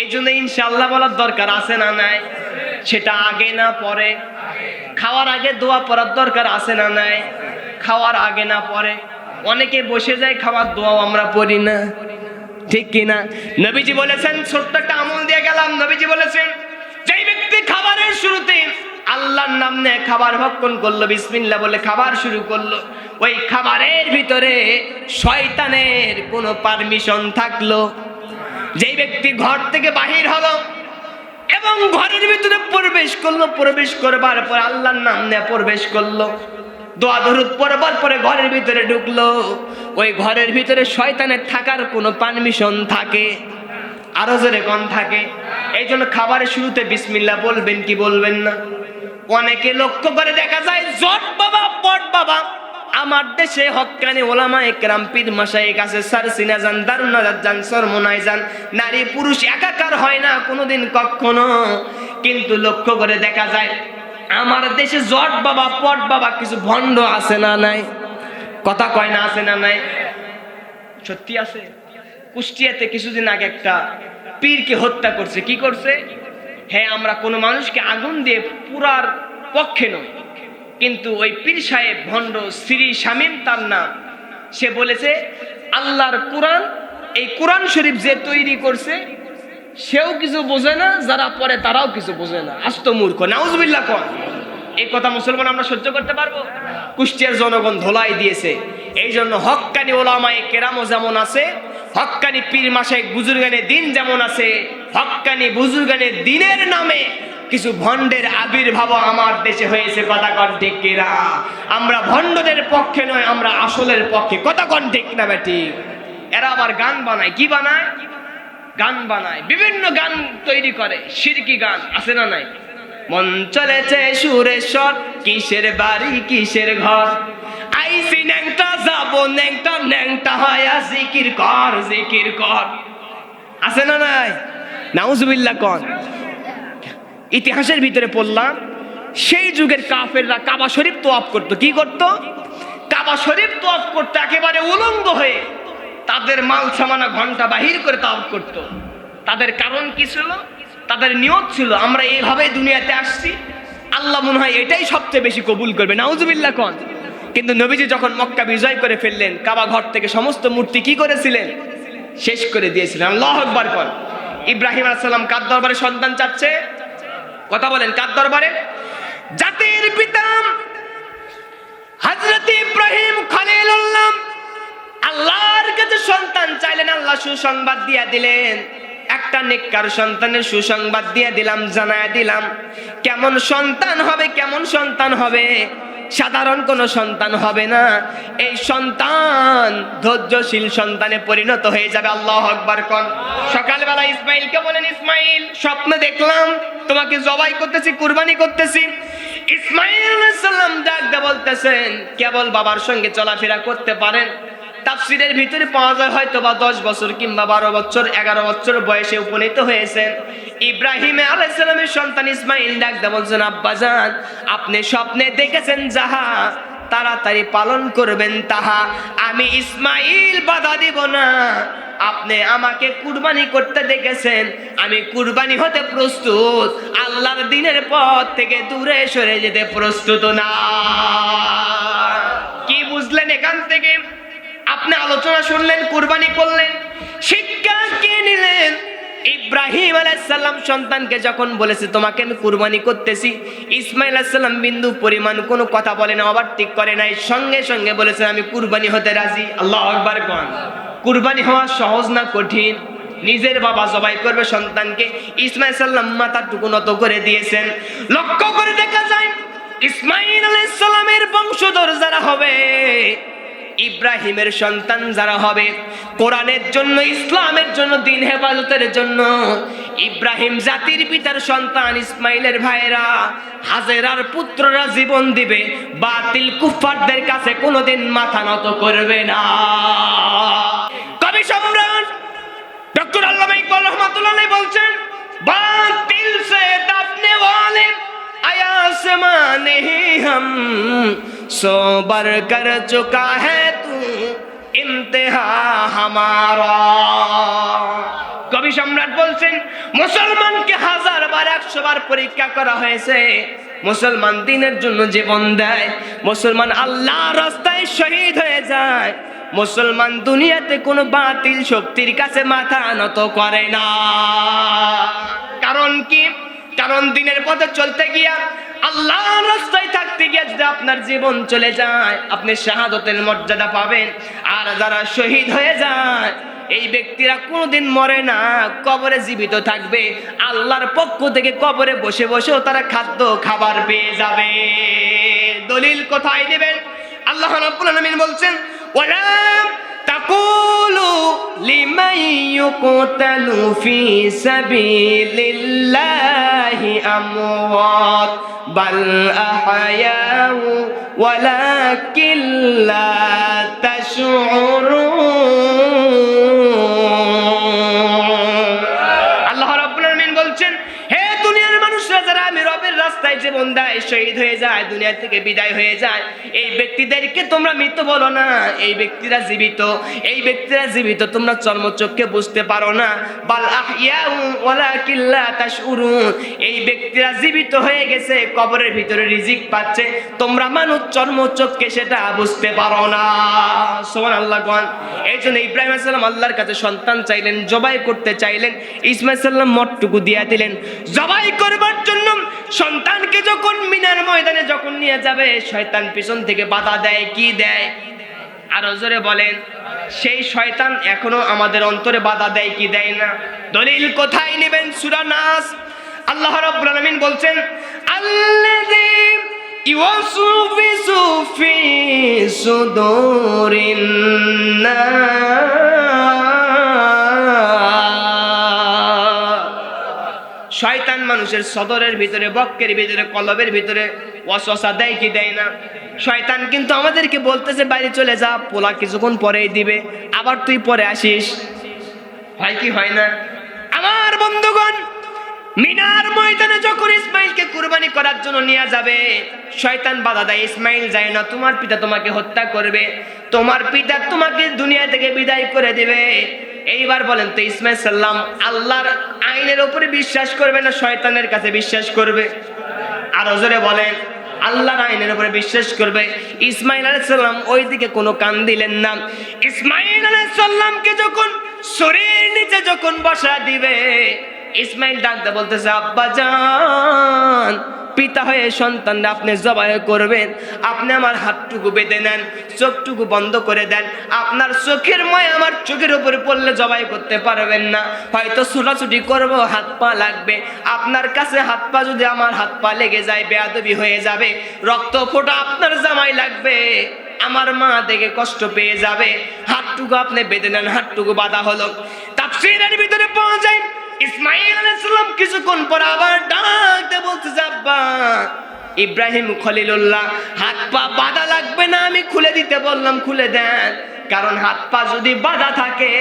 এই জন্য ইনশাআল্লাহ বলার দরকার আছে না নাই? সেটা আগে না পরে? খাওয়ার আগে দোয়া পড়ার দরকার আছে না নাই? খাওয়ার আগে না পরে? অনেকে বসে যায় খাওয়ার দোয়াও আমরা পড়ি না, ঠিক কিনা? নবীজি বলেছেন, ছোট্ট একটা আমল দিয়ে গেলাম, নবীজি বলেছেন যেই ব্যক্তি খাবারের শুরুতে আল্লাহর নাম নিয়ে খাবার ভক্ষণ করলো, বিসমিল্লাহ বলে খাবার শুরু করলো, ওই খাবারের ভিতরে শয়তানের কোনো পারমিশন থাকলো, যেই ব্যক্তি ঘর থেকে বাহির হলো এবং ঘরের ভিতরে প্রবেশ করলো, প্রবেশ করবার পর আল্লাহর নাম নিয়ে প্রবেশ করলো, দোয়া দরুদ পড়বার পরে ঘরের ভিতরে ঢুকলো। ওই ঘরের ভিতরে শয়তানের থাকার কোনো পারমিশন থাকে? আরো জোরে কোন থাকে? এই জন্য খাবারের শুরুতে বিসমিল্লাহ বলবেন কি বলবেন না? অনেকে লক্ষ্য করে দেখা যায় জট বাবা পট বাবা আমার দেশে হক্কানি ওলামায়ে কেরাম পীর মাশায়েখ কাছে সারসিনা যান, দারুনাজাত যান, সরমনায় যান, নারী পুরুষ একাকার হয় না কোনোদিন কখনো। কিন্তু লক্ষ্য করে দেখা যায় আমার দেশে জট বাবা পট বাবা কিছু ভণ্ড আছে না নাই? কথা কয় না আছে না নাই? সত্যি আছে। কুষ্টিয়াতে কিছুদিন আগে একটা পীরকে হত্যা করছে। কি করছে? হ্যাঁ, আমরা কোনো মানুষকে আগুন দিয়ে পুরার পক্ষে নয়, কিন্তু ওই পীর সাহেব ভণ্ড শ্রী শামীম তার নাম, সে বলেছে আল্লাহর কোরআন, এই কোরআন শরীফ যে তৈরি করছে সেও কিছু বোঝে না, যারা পড়ে তারাও কিছু বোঝে না, আস্ত মূর্খ। নাউজুবিল্লাহ কোন? এই কথা মুসলমান আমরা সহ্য করতে পারবো? কুষ্টিয়ার জনগণ ধোলাই দিয়েছে। এই জন্য হক্কানি ওলামায়ে কেরামও যেমন আছে, হক্কানি পীর মাশায়েখ বুজুর্গানে দিন যেমন আছে, হক্কানি বুজুর্গানে দিনের নামে কিছু ভণ্ডের আবির্ভাব আমার দেশে হয়েছে। কথা কন ঠিক কিনা? আমরা ভণ্ডদের পক্ষে নয়, আমরা আসলের পক্ষে। কথা কন ঠিক না বেটি? এরা আবার গান বানায়। কি বানায়? গান বানায়, বিভিন্ন গান তৈরি করে, শিরকি গান আছে না নাই? মন চলেছে সুরেশ্বর, কিসের বাড়ি কিসের ঘর, আইসি ন্যাংটা যাবো ন্যাংটা, ন্যাংটা হয়া জিকির কর জিকির কর, আছে না নাই? নাউজুবিল্লাহ কোন? ইতিহাসের ভিতরে পড়লাম সেই যুগের কাফেররা কাবা শরীফ তোয়াফ করতো। কি করত? কাবা শরীফ তোয়াফ করতো একেবারে উলঙ্গ হয়ে, তাদের মাল সামানা ঘন্টা বাহির করে তাওয়াফ করত। তাদের কারণ কি ছিল? তাদের নিয়ত ছিল আমরা এইভাবে দুনিয়াতে আসছি, আল্লাহ মনে হয় এটাই সবচেয়ে বেশি কবুল করবে। নাউজুবিল্লাহ কোন? কিন্তু নবীজি যখন মক্কা বিজয় করে ফেললেন, কাবা ঘর থেকে সমস্ত মূর্তি কি করেছিলেন? শেষ করে দিয়েছিলেন। আল্লাহু আকবার কোন? ইব্রাহিম আলাইহিস সালাম কার দরবারে সন্তান চাচ্ছে? কথা বলেন, কার দরবারে? জাতির পিতা হযরত ইব্রাহিম খলিলুল্লাহ আল্লাহর কাছে সন্তান চাইলেন। আল্লাহ সুসংবাদ দিয়ে দিলেন, একটা নেককার সন্তানের সুসংবাদ দিয়ে দিলাম, জানায় দিলাম। কেমন সন্তান হবে? কেমন সন্তান হবে? সাধারণ কোন সন্তান হবে না, এই সন্তান ধৈর্যশীল সন্তানে পরিণত হয়ে যাবে। আল্লাহু আকবার কোন? সকালবেলা ইসমাইলকে বলেন, ইসমাইল স্বপ্নে দেখলাম তোমাকে জবাই করতেছি, কুরবানি করতেছি। ইসমাইল আলাইহিস সালাম ডাক দিয়ে বলতেছেন, কেবল বাবার সঙ্গে চলাফেরা করতে পারেন। তাফসীরের ভিতরে পাওয়া যায় হয়তো বা 10 বছর কিংবা 12 বছর 11 বছর বয়সে উপনীত হয়েছেন। ইব্রাহিম আলাইহিস সালামের সন্তান ইসমাইল ডাক দিয়ে বলছেন, আব্বাজান আপনি স্বপ্নে দেখেছেন যাহা তাড়াতাড়ি পালন করবেন তাহা, আমি ইসমাইল বাধা দিব না। আপনি আমাকে কুরবানি করতে দেখেছেন, আমি কুরবানি হতে প্রস্তুত, আল্লাহর দ্বীনের পথ থেকে দূরে সরে যেতে প্রস্তুত না। কি বুঝলেন এখান থেকে? আপনি আলোচনা শুনলেন, কুরবানি করলেন, শিক্ষা কি নিলেন? ইব্রাহিম আলাইহিস সালাম সন্তানকে যখন বলেছে তোমাকে আমি কুরবানি করতেছি, ইসমাইল আলাইহিস সালাম বিন্দু পরিমাণ কোনো কথা বলে না, ওভারটেক করে নাই, সঙ্গে সঙ্গে বলেছেন আমি কুরবানি হতে রাজি। আল্লাহু আকবার কোন? কুরবানি হওয়া সহজ না কঠিন? নিজের বাবা জবাই করবে সন্তানকে, ইসমাইল সাল্লাম মাথাটুকু নত করে দিয়েছেন। লক্ষ্য করে দেখা যায় ইসমাইল আলাইহিস সালামের বংশধর যারা হবে, ইব্রাহিমের সন্তান যারা হবে, কোরআনের জন্য, ইসলামের জন্য, দ্বীন হেফাজতের জন্য, ইব্রাহিম জাতির পিতার সন্তান ইসমাইলের ভাইরা, হাজেরার পুত্ররা জীবন দিবে, বাতিল কুফফারদের কাছে কোনোদিন মাথা নত করবে না। কবি সম্রাট ডক্টর আল্লামা ইকবাল রহমাতুল্লাহ আলাইহি বলছেন, বাতিল সে দাফনে ওয়ালে आया आसमान ही हम सो बर कर चुका है तू इम्तिहा हमारा। কবি সম্রাট বলছেন, মুসলমানকে 1000 বার 100 বার পরীক্ষা করা হয়েছে, মুসলমান দ্বীনের জন্য জীবন দেয়, মুসলমান আল্লাহর রাস্তায় শহীদ হয়ে যায়, মুসলমান দুনিয়াতে কোনো বাতিল শক্তির কাছে মাথা নত করে না। কারণ কি? কারণ দ্বীনের পথে চলতে গিয়া, আল্লাহর রাস্তায় থাকতে গিয়ে যদি আপনার জীবন চলে যায়, আপনি শাহাদাতের মর্যাদা পাবেন। আর যারা শহীদ হয়ে যায়, এই ব্যক্তিরা কোনোদিন মরে না, কবরে জীবিত থাকবে, আল্লাহর পক্ষ থেকে কবরে বসে বসেও তারা খাদ্য খাবার পেয়ে যাবে। দলিল কোথায় নেবেন? আল্লাহ রাব্বুল আলামিন বলছেন ওয়ালা তাকুলু লিমান ইউকতালু ফি সাবিলিল্লাহি আমওয়াত বাল আহয়াউ ওয়ালাকিন লা তাশউরুন। আল্লাহ রাব্বুল আলামিন বলছেন হে দুনিয়ার মানুষরা যারা আমি রবের রাস্তায় জীবন দেয়, শহীদ হয়ে যায়, দুনিয়া থেকে বিদায় হয়ে যায়, এই ব্যক্তিদেরকে তোমরা মৃত বলো না, এই ব্যক্তিরা জীবিত, এই ব্যক্তিরা জীবিত, তোমরা চর্মচক্ষে বুঝতে পারো না। বাল আহইয়াউ ওয়ালাকিন লা তাশউরুন, এই ব্যক্তিরা জীবিত হয়ে গেছে, কবরের ভিতরে রিজিক পাচ্ছে, তোমরা মানুষ চর্মচক্ষে সেটা বুঝতে পারো না। সুবহানাল্লাহ। এই জন্য ইব্রাহিম আলাইহিস সালাম আল্লাহর কাছে সন্তান চাইলেন, জবাই করতে চাইলেন, ইসমাঈল সাল্লাম মঠটুকু দিয়া দিলেন। জবাই করবার জন্য সন্তানকে যখন মিনার ময়দানে যখন নিয়ে যাবে, শয়তান পিছন থেকে বাধা দেয়। কি দেয়? আরো জোরে বলেন। সেই শয়তান এখনো আমাদের অন্তরে বাধা দেয় কি দেয় না? দলিল কোথায় নেবেন? সূরা নাস আল্লাহ রাব্বুল আলামিন বলছেন আল্লাযী ইউওয়াসওয়িসু ফি সুদুরিন নাস। শয়তান মানুষের সদরের ভিতরে, বক্কের ভিতরে, কলবের ভিতরে ওয়াসওয়াসা দেয় কি দেয় না? শয়তান কিন্তু আমাদেরকে বলতেছে বাইরে চলে যা, পোলা কিছুক্ষণ পরেই দিবে, আবার তুই পরে আসিস। হয় কি হয় না? আমার বন্ধুগণ, মিনার ময়দানে যখন ইসমাইলকে কুরবানি করার জন্য নিয়ে যাবে, শয়তান বাধা দেয়, ইসমাইল যায় না, তোমার পিতা তোমাকে হত্যা করবে, তোমার পিতা তোমাকে দুনিয়া থেকে বিদায় করে দিবে। এইবার বলেন তো ইসমাইল সাল্লাম আল্লাহর আইনের উপরে বিশ্বাস করবে না শয়তানের কাছে বিশ্বাস করবে? আর জোরে বলেন। আল্লাহর আইনের উপরে বিশ্বাস করবে। ইসমাইল আলাইহিস সালাম ওইদিকে কোনো কান দিলেন না। ইসমাইল আলাইহিস সালামকে যখন শরীর নিচে যখন বসা দিবে, ইসমাইল ডাকতে বলতেছে আব্বা জান, পিতা হয়ে সন্তানরা আপনি জবাই করবেন, আপনি আমার হাতটুকু বেঁধে নেন, চোখটুকু বন্ধ করে দেন, আপনার চোখের ময় আমার চোখের উপরে পড়লে জবাই করতে পারবেন না, হয়তো ছোটাছুটি করব, হাত পা লাগবে, আপনার কাছে হাত পা যদি আমার হাত পা লেগে যায় বেয়াদবি হয়ে যাবে, রক্ত ফোঁটা আপনার জামাই লাগবে, আমার মা দেখে কষ্ট পেয়ে যাবে, হাতটুকু আপনি বেঁধে নেন। হাতটুকু বাঁধা হলো। তাফসীরের ভিতরে পাওয়া যায় ইসমাইল আলাইহিস সালাম কিছুক্ষণ পর আবার ডাকতে বলতেছে আব্বা ইব্রাহিম খলিলুল্লাহ, হাত পা বাঁধা লাগবে না, আমি খুলে দিতে বললাম, খুলে দেন। কারণ হাত পা যদি বাঁধা থাকে,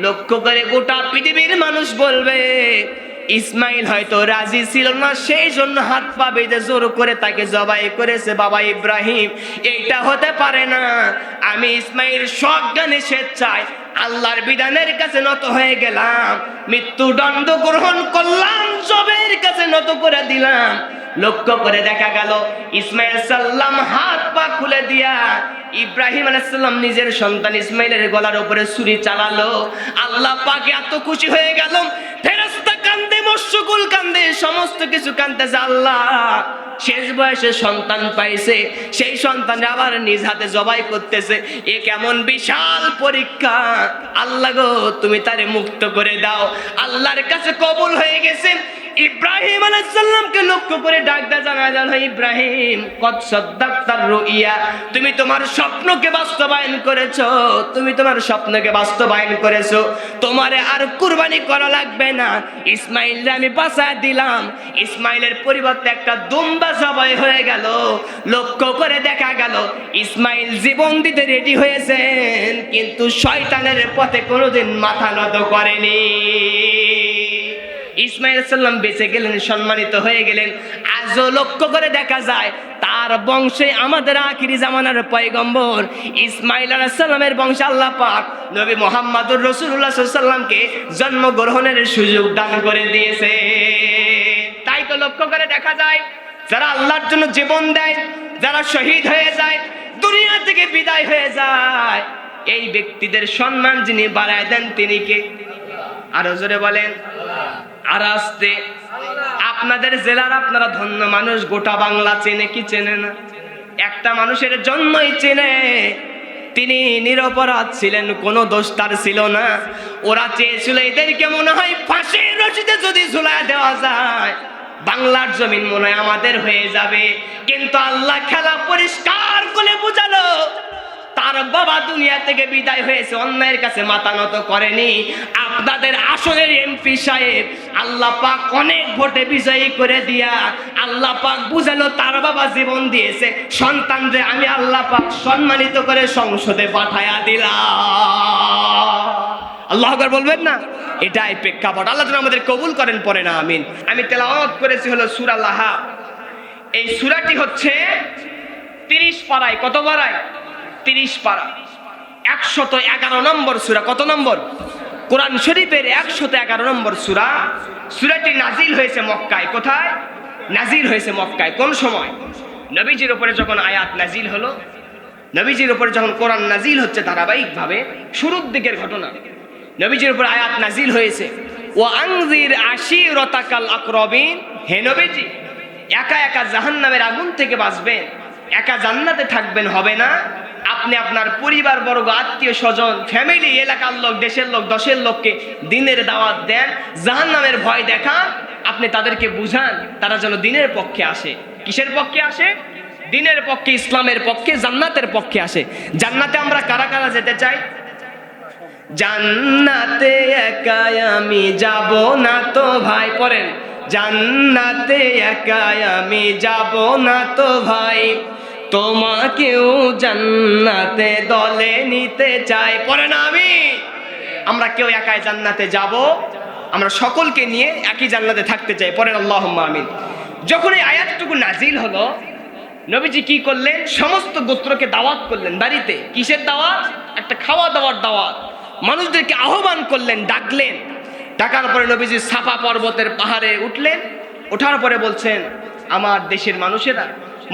লক্ষ্য করে গোটা পৃথিবীর মানুষ বলবে ইসমাইল হয়তো রাজি ছিল না, সেই জন্য হাত পা বেঁধে জোর করে তাকে জবাই করেছে বাবা ইব্রাহিম। এইটা হতে পারে না। আমি ইসমাইল সজ্ঞানে স্বেচ্ছায় আল্লাহর বিধানের কাছে নত হয়ে গেলাম, মৃত্যুদণ্ড গ্রহণ করলাম, জবের কাছে নত করে দিলাম। লক্ষ্য করে দেখা গেল ইসমাইল সাল্লাম হাত পা খুলে দিয়া ইব্রাহিম আলাইহিস সালাম নিজের সন্তান ইসমাইলের গলার উপরে ছুরি চালালো। আল্লাহ পাক এত খুশি হয়ে গেল, ফেরেশতা কান্দে, মশকুল কান্দে, সমস্ত কিছু কান্দতেছে। আল্লাহ শেষ বয়সে সন্তান পাইছে, সেই সন্তানরা আবার নিজ হাতে জবাই করতেছে। এ কেমন বিশাল পরীক্ষা! আল্লাহ গো, তুমি তারে মুক্ত করে দাও। আল্লাহর কাছে কবুল হয়ে গেছে। ইব্রাহিম আলাইহিস সালামকে লক্ষ্য করে ডাকতে জানা গেল, ইব্রাহিম কদ সাদ্দাকতার রুইয়া, তুমি তোমার স্বপ্নকে বাস্তবায়ন করেছো, তুমি তোমার স্বপ্নকে বাস্তবায়ন করেছো, তোমারে আর কুরবানি করা লাগবে না, ইসমাইলকে আমি বাঁচায় দিলাম। ইসমাইলের পরিবর্তে একটা দুম্বা জবাই হয়ে গেল। লক্ষ্য করে দেখা গেল ইসমাইল জীবন দিতে রেডি হয়েছেন, কিন্তু শয়তানের পথে কোনোদিন মাথা নত করেনি। ইসমাইল সাল্লাম বেঁচে গেলেন, সম্মানিত হয়ে গেলেন। আজও লক্ষ্য করে দেখা যায় তার বংশে আমাদের আখিরি জামানার পয়গম্বর ইসমাইল আলাইহিস সালামের বংশে আল্লাহ পাক নবী মুহাম্মদুর রাসূলুল্লাহ সাল্লাল্লাহু আলাইহি ওয়াসাল্লামকে জন্মগ্রহণের সুযোগ দান করে দিয়েছে। তাই তো লক্ষ্য করে দেখা যায় যারা আল্লাহর জন্য জীবন দেয়, যারা শহীদ হয়ে যায়, দুনিয়া থেকে বিদায় হয়ে যায়, এই ব্যক্তিদের সম্মান যিনি বাড়ায় দেন তিনি কে? আরো জোরে বলেন। আর আসতে আপনাদের জেলার আপনারা ধন্য মানুষ, গোটা বাংলা চেনে কি চেনে না? একটা মানুষের জন্মই চেনে, তিনি নিরপরাধ ছিলেন, কোনো দোষ তার ছিল না। ওরা চেয়েছিল এদেরকে মনে হয় ফাঁসির রশিতে যদি ঝুলায় দেওয়া যায়, বাংলার জমিন মনে হয় আমাদের হয়ে যাবে। কিন্তু আল্লাহ খেলা পরিষ্কার করে বুঝালো, তার বাবা দুনিয়া থেকে বিদায় হয়েছে, অন্যায়ের কাছে মাথা নত করেনি। আপনাদের আসনের এমপি সাহেব আল্লাহ পাক অনেক ভোটে বিজয়ী করে দিয়া আল্লাহ পাক বুঝালো তার বাবা জীবন দিয়েছে, সন্তানদের আমি আল্লাহ পাক সম্মানিত করে সংসদে পাঠায়া দিলাম। আল্লাহু আকবার বলবেন না? এটাই প্রেক্ষাপট। আল্লাহ যেন আমাদের কবুল করেন, পড়ে না আমিন। আমি তেলাওয়াত করেছি হলো সূরা লাহাব। এই সূরাটি হচ্ছে 30 পারায়, কত পারায়? 30 পারা, 111 নম্বর সূরা। কত নম্বর? কোরআন শরীফের 111 নম্বর সূরা। সূরাটি নাজিল হয়েছে মক্কায়। কোথায় নাজিল হয়েছে? মক্কায়। কোন সময়? নবীজির উপরে যখন আয়াত নাজিল হলো, নবীজির উপরে যখন কোরআন নাজিল হচ্ছে ধারাবাহিকভাবে, শুরুর দিকের ঘটনা, নবীজির উপর আয়াত নাজিল হয়েছে, ওয়া আনজির আশিরাতাকাল আকরাবিন। হে নবীজি, একা একা জাহান্নামের আগুন থেকে বাঁচবেন, একা জান্নাতে থাকবেন হবে না। আপনি আপনার পরিবার বর্গ, আত্মীয় স্বজন, ফ্যামিলি, এলাকার লোক, দেশের লোক, দশের লোককে দিনের দাওয়াত দেন, জাহান্নামের ভয় দেখান, আপনি তাদেরকে বুঝান তারা যেন দিনের পক্ষে আসে। কিসের পক্ষে আসে? দিনের পক্ষে, ইসলামের পক্ষে, জান্নাতের পক্ষে আসে। জান্নাতে আমরা কারা কারা যেতে চাই? জান্নাতে একা আমি যাব না তো ভাই, পড়েন, জান্নাতে একা আমি যাব না তো ভাই, তোমাকেও জান্নাতে দলে নিতে চাই। পড়েন আমি। আমরা কেউ একাই জান্নাতে যাব, আমরা সকলকে নিয়ে একই জান্নাতে থাকতে চাই। পড়েন আল্লাহুম্মা আমিন। যখন এই আয়াতটুকু নাজিল হলো, নবীজি কি করলেন? সমস্ত গোত্রকে দাওয়াত করলেন বাড়িতে। কিসের দাওয়াত? একটা খাওয়া দাওয়ার দাওয়াত। মানুষদেরকে আহ্বান করলেন, ডাকলেন। ডাকার পরে নবীজি সাফা পর্বতের পাহাড়ে উঠলেন। ওঠার পরে বলছেন, আমার দেশের মানুষেরা,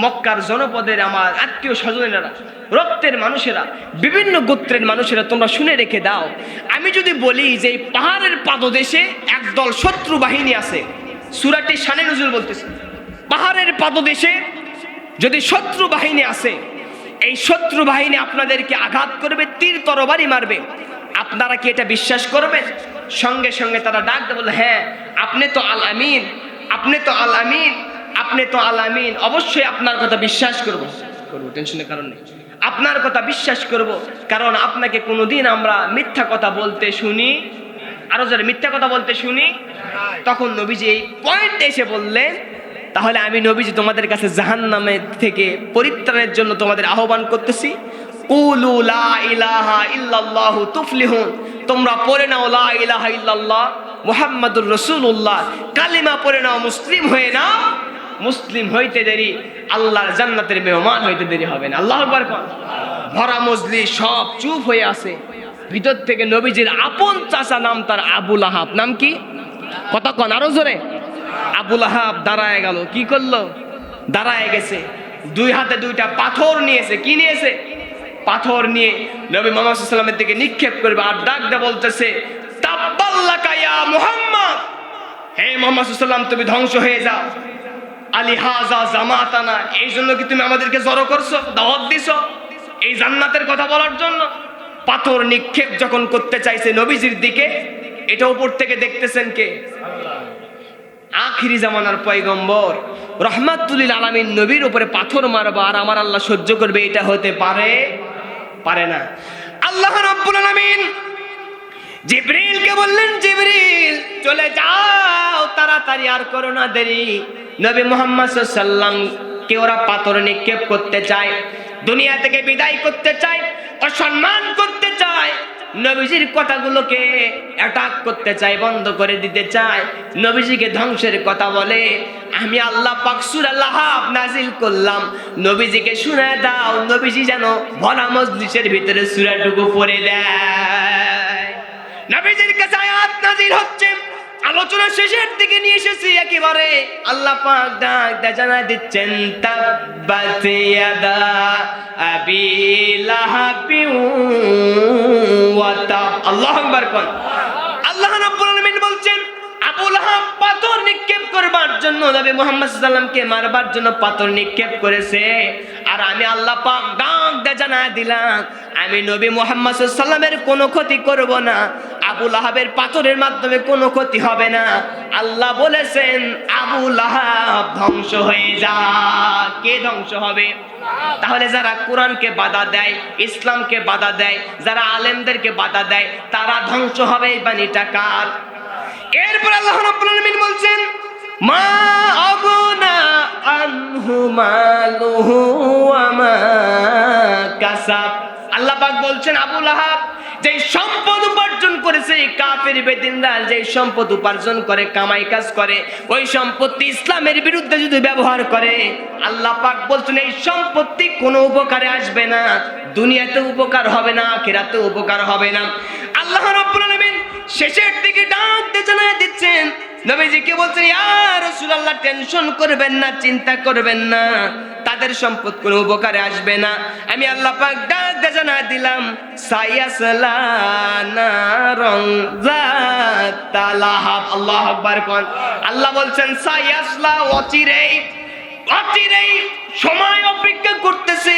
মক্কার জনপদের আমার আত্মীয় স্বজনেরা, রক্তের মানুষেরা, বিভিন্ন গোত্রের মানুষেরা, তোমরা শুনে রেখে দাও, আমি যদি বলি যে এই পাহাড়ের পাদদেশে একদল শত্রু বাহিনী আছে, সূরাটি শানে নুজুল বলতেছে, পাহাড়ের পাদদেশে যদি শত্রু বাহিনী আছে, এই শত্রু বাহিনী আপনাদেরকে আঘাত করবে, তীর তরবারি মারবে, আপনারা কি এটা বিশ্বাস করবেন? সঙ্গে সঙ্গে তারা ডাক দিয়ে বলল, হ্যাঁ, আপনি তো আল আমিন, আপনি তো আল আমিন, আপনি তো আল আমিন, অবশ্যই আপনার কথা বিশ্বাস করব, টেনশনের কারণ নেই, আপনার কথা বিশ্বাস করব, কারণ আপনাকে কোনোদিন আমরা মিথ্যা কথা বলতে শুনি, আরো যারা মিথ্যা কথা বলতে শুনি। তখন নবীজি এই পয়েন্টে এসে বললেন, তাহলে আমি নবীজি তোমাদের কাছে জাহান্নামের থেকে পরিত্রাণের জন্য তোমাদের আহ্বান করতেছি, কুলু লা ইলাহা ইল্লাল্লাহু তুফলিহুন, তোমরা পড়ে নাও লা ইলাহা ইল্লাল্লাহ মুহাম্মাদুর রাসূলুল্লাহ, কালিমা পড়ে নাও, মুসলিম হয়ে নাও। মুসলিম হইতে দেরি আল্লাহর জান্নাতের মেহমান হইতে দেরি হবে না। আল্লাহু আকবার। ভরা মজলিস সব চুপ হয়ে আছে। ভিতর থেকে নবীজির আপন চাচা, নাম তার আবু লাহাব। নাম কি? কতক্ষণ আরো জোরে? আবু লাহাব দাঁড়ায় গেল। কি করলো? দাঁড়ায় গেছে। দুই হাতে দুইটা পাথর নিয়েছে। কি নিয়েছে? পাথর নিয়ে নবী মুহাম্মদ সাল্লাল্লাহু আলাইহি ওয়াসাল্লামের দিকে নিক্ষেপ করবে, আর ডাক দিয়ে বলতেছে, তাব্বাল্লাকা ইয়া মুহাম্মদ, হে মুহাম্মদ সাল্লাল্লাহু আলাইহি ওয়াসাল্লাম, তুমি ধ্বংস হয়ে যাও। আলিহাজা জামাতানা, এই জন্য কি তুমি আমাদেরকে জড়ো করছো, দাওয়াত দিছো এই জান্নাতের কথা বলার জন্য? পাথর নিক্ষেপ যখন করতে চাইছে নবীজির দিকে, এটা উপর থেকে দেখতেছেন কে? আখিরি জামানার পয়গম্বর রাহমাতুল লিল আলামিন নবীর উপরে পাথর মারবা আর আমার আল্লাহ সহ্য করবে, এটা হতে পারে না। আল্লাহ রাব্বুল আলামিন জিবরিলকে বললেন, জিবরিল চলে যাও তাড়াতাড়ি, আর করো না দেরি। নবী মুহাম্মদ সাল্লাল্লাহু আলাইহি ওয়াসাল্লাম কে ওরা পাথর নিক্ষেপ করতে চায়, দুনিয়া থেকে বিদায় করতে চায়, অসম্মান করতে চায়, নবীজির কথাগুলোকে অ্যাটাক করতে চায়, বন্ধ করে দিতে চায়, নবীজিকে ধ্বংসের কথা বলে। আমি আল্লাহ পাক সূরা লাহাব নাজিল করলাম, নবীজিকে শুনায় দাও, নবীজি যেন ভরা মজলিসের ভিতরে সূরাটুকু পড়ে দেয়। নবীজির কাছে আয়াত নাজিল হচ্ছে, আলোচনা শেষের দিকে নিয়ে এসেছি একেবারে। আল্লাহ পাক ডাক জানায় দিচ্ছেন, তাব্বাত ইয়াদা আবি লাহাবি ওয়া তাব। আল্লাহু আকবার। কোন আল্লাহ রাব্বুল আলামিন বলছেন, আবু লাহাব পাথর নিক্ষেপ করবার জন্য নবী মুহাম্মদ সাল্লাল্লাহু আলাইহি ওয়াসাল্লামকে মারবার জন্য পাথর নিক্ষেপ করেছে, আর আমি আল্লাহ পাক ডাক জানায় দিলাম, আমি নবী মুহাম্মদ সাল্লাল্লাহু আলাইহি ওয়াসাল্লামের কোনো ক্ষতি করব না, আবু লাহাবের পাথরের মাধ্যমে কোনো ক্ষতি হবে না। আল্লাহ বলেছেন আবু লাহাব ধ্বংস হয়ে যা। কে ধ্বংস হবে? তাহলে যারা কোরআনকে বাধা দেয়, ইসলামকে বাধা দেয়, যারা আলেমদেরকে বাধা দেয়, তারা ধ্বংস হবে। এই বাণীটা কার? এরপর আল্লাহ রাব্বুল আলামিন বলছেন মা আগনা আনহু মালুহু ওয়া মা কাসাব। আল্লাহ পাক বলছেন আবু লাহাব যে সম্পদ উপার্জন করেছে, কাফের বেদিনরা যে সম্পদ উপার্জন করে, কামাই কাজ করে, ওই সম্পত্তি ইসলামের বিরুদ্ধে যদি ব্যবহার করে, আল্লাহ পাক বলছেন এই সম্পত্তি কোনো উপকারে আসবে না, দুনিয়াতে উপকার হবে না, আখিরাতে উপকার হবে না। আল্লাহ রাব্বুল আলামিন শেষের দিকে ডাক দিয়ে জানায় দিচ্ছেন, নবীজিকে বলছেন ইয়া রাসূলুল্লাহ টেনশন করবেন না, চিন্তা করবেন না, তাদের সম্পদ কোনো উপকারে আসবে না। আমি আল্লাহ পাক ডাক দিয়ে জানায় দিলাম সায়াসলা নারন যাতা লাহাব। আল্লাহু আকবার কোন। আল্লাহ বলছেন সায়াসলা, অচিরেই সময় অপেক্ষা করতেছে,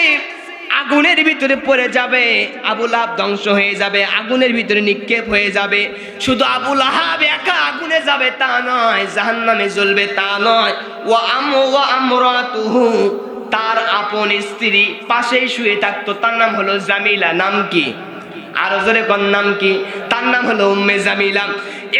আগুনের ভিতরে পড়ে যাবে, আবু লাহাব ধ্বংস হয়ে যাবে, আগুনের ভিতরে নিক্ষেপ হয়ে যাবে। শুধু আবু লাহাব একা আগুনে যাবে তা নয়, জাহান্নামে জ্বলবে তা নয়, ওয়া আমরাতুহু, তার আপন স্ত্রী পাশেই শুয়ে থাকতো, তার নাম হলো জামিলা। নাম কি? আরো জোরে কোন নাম কি? তার নাম হলো উম্মে জামিলা।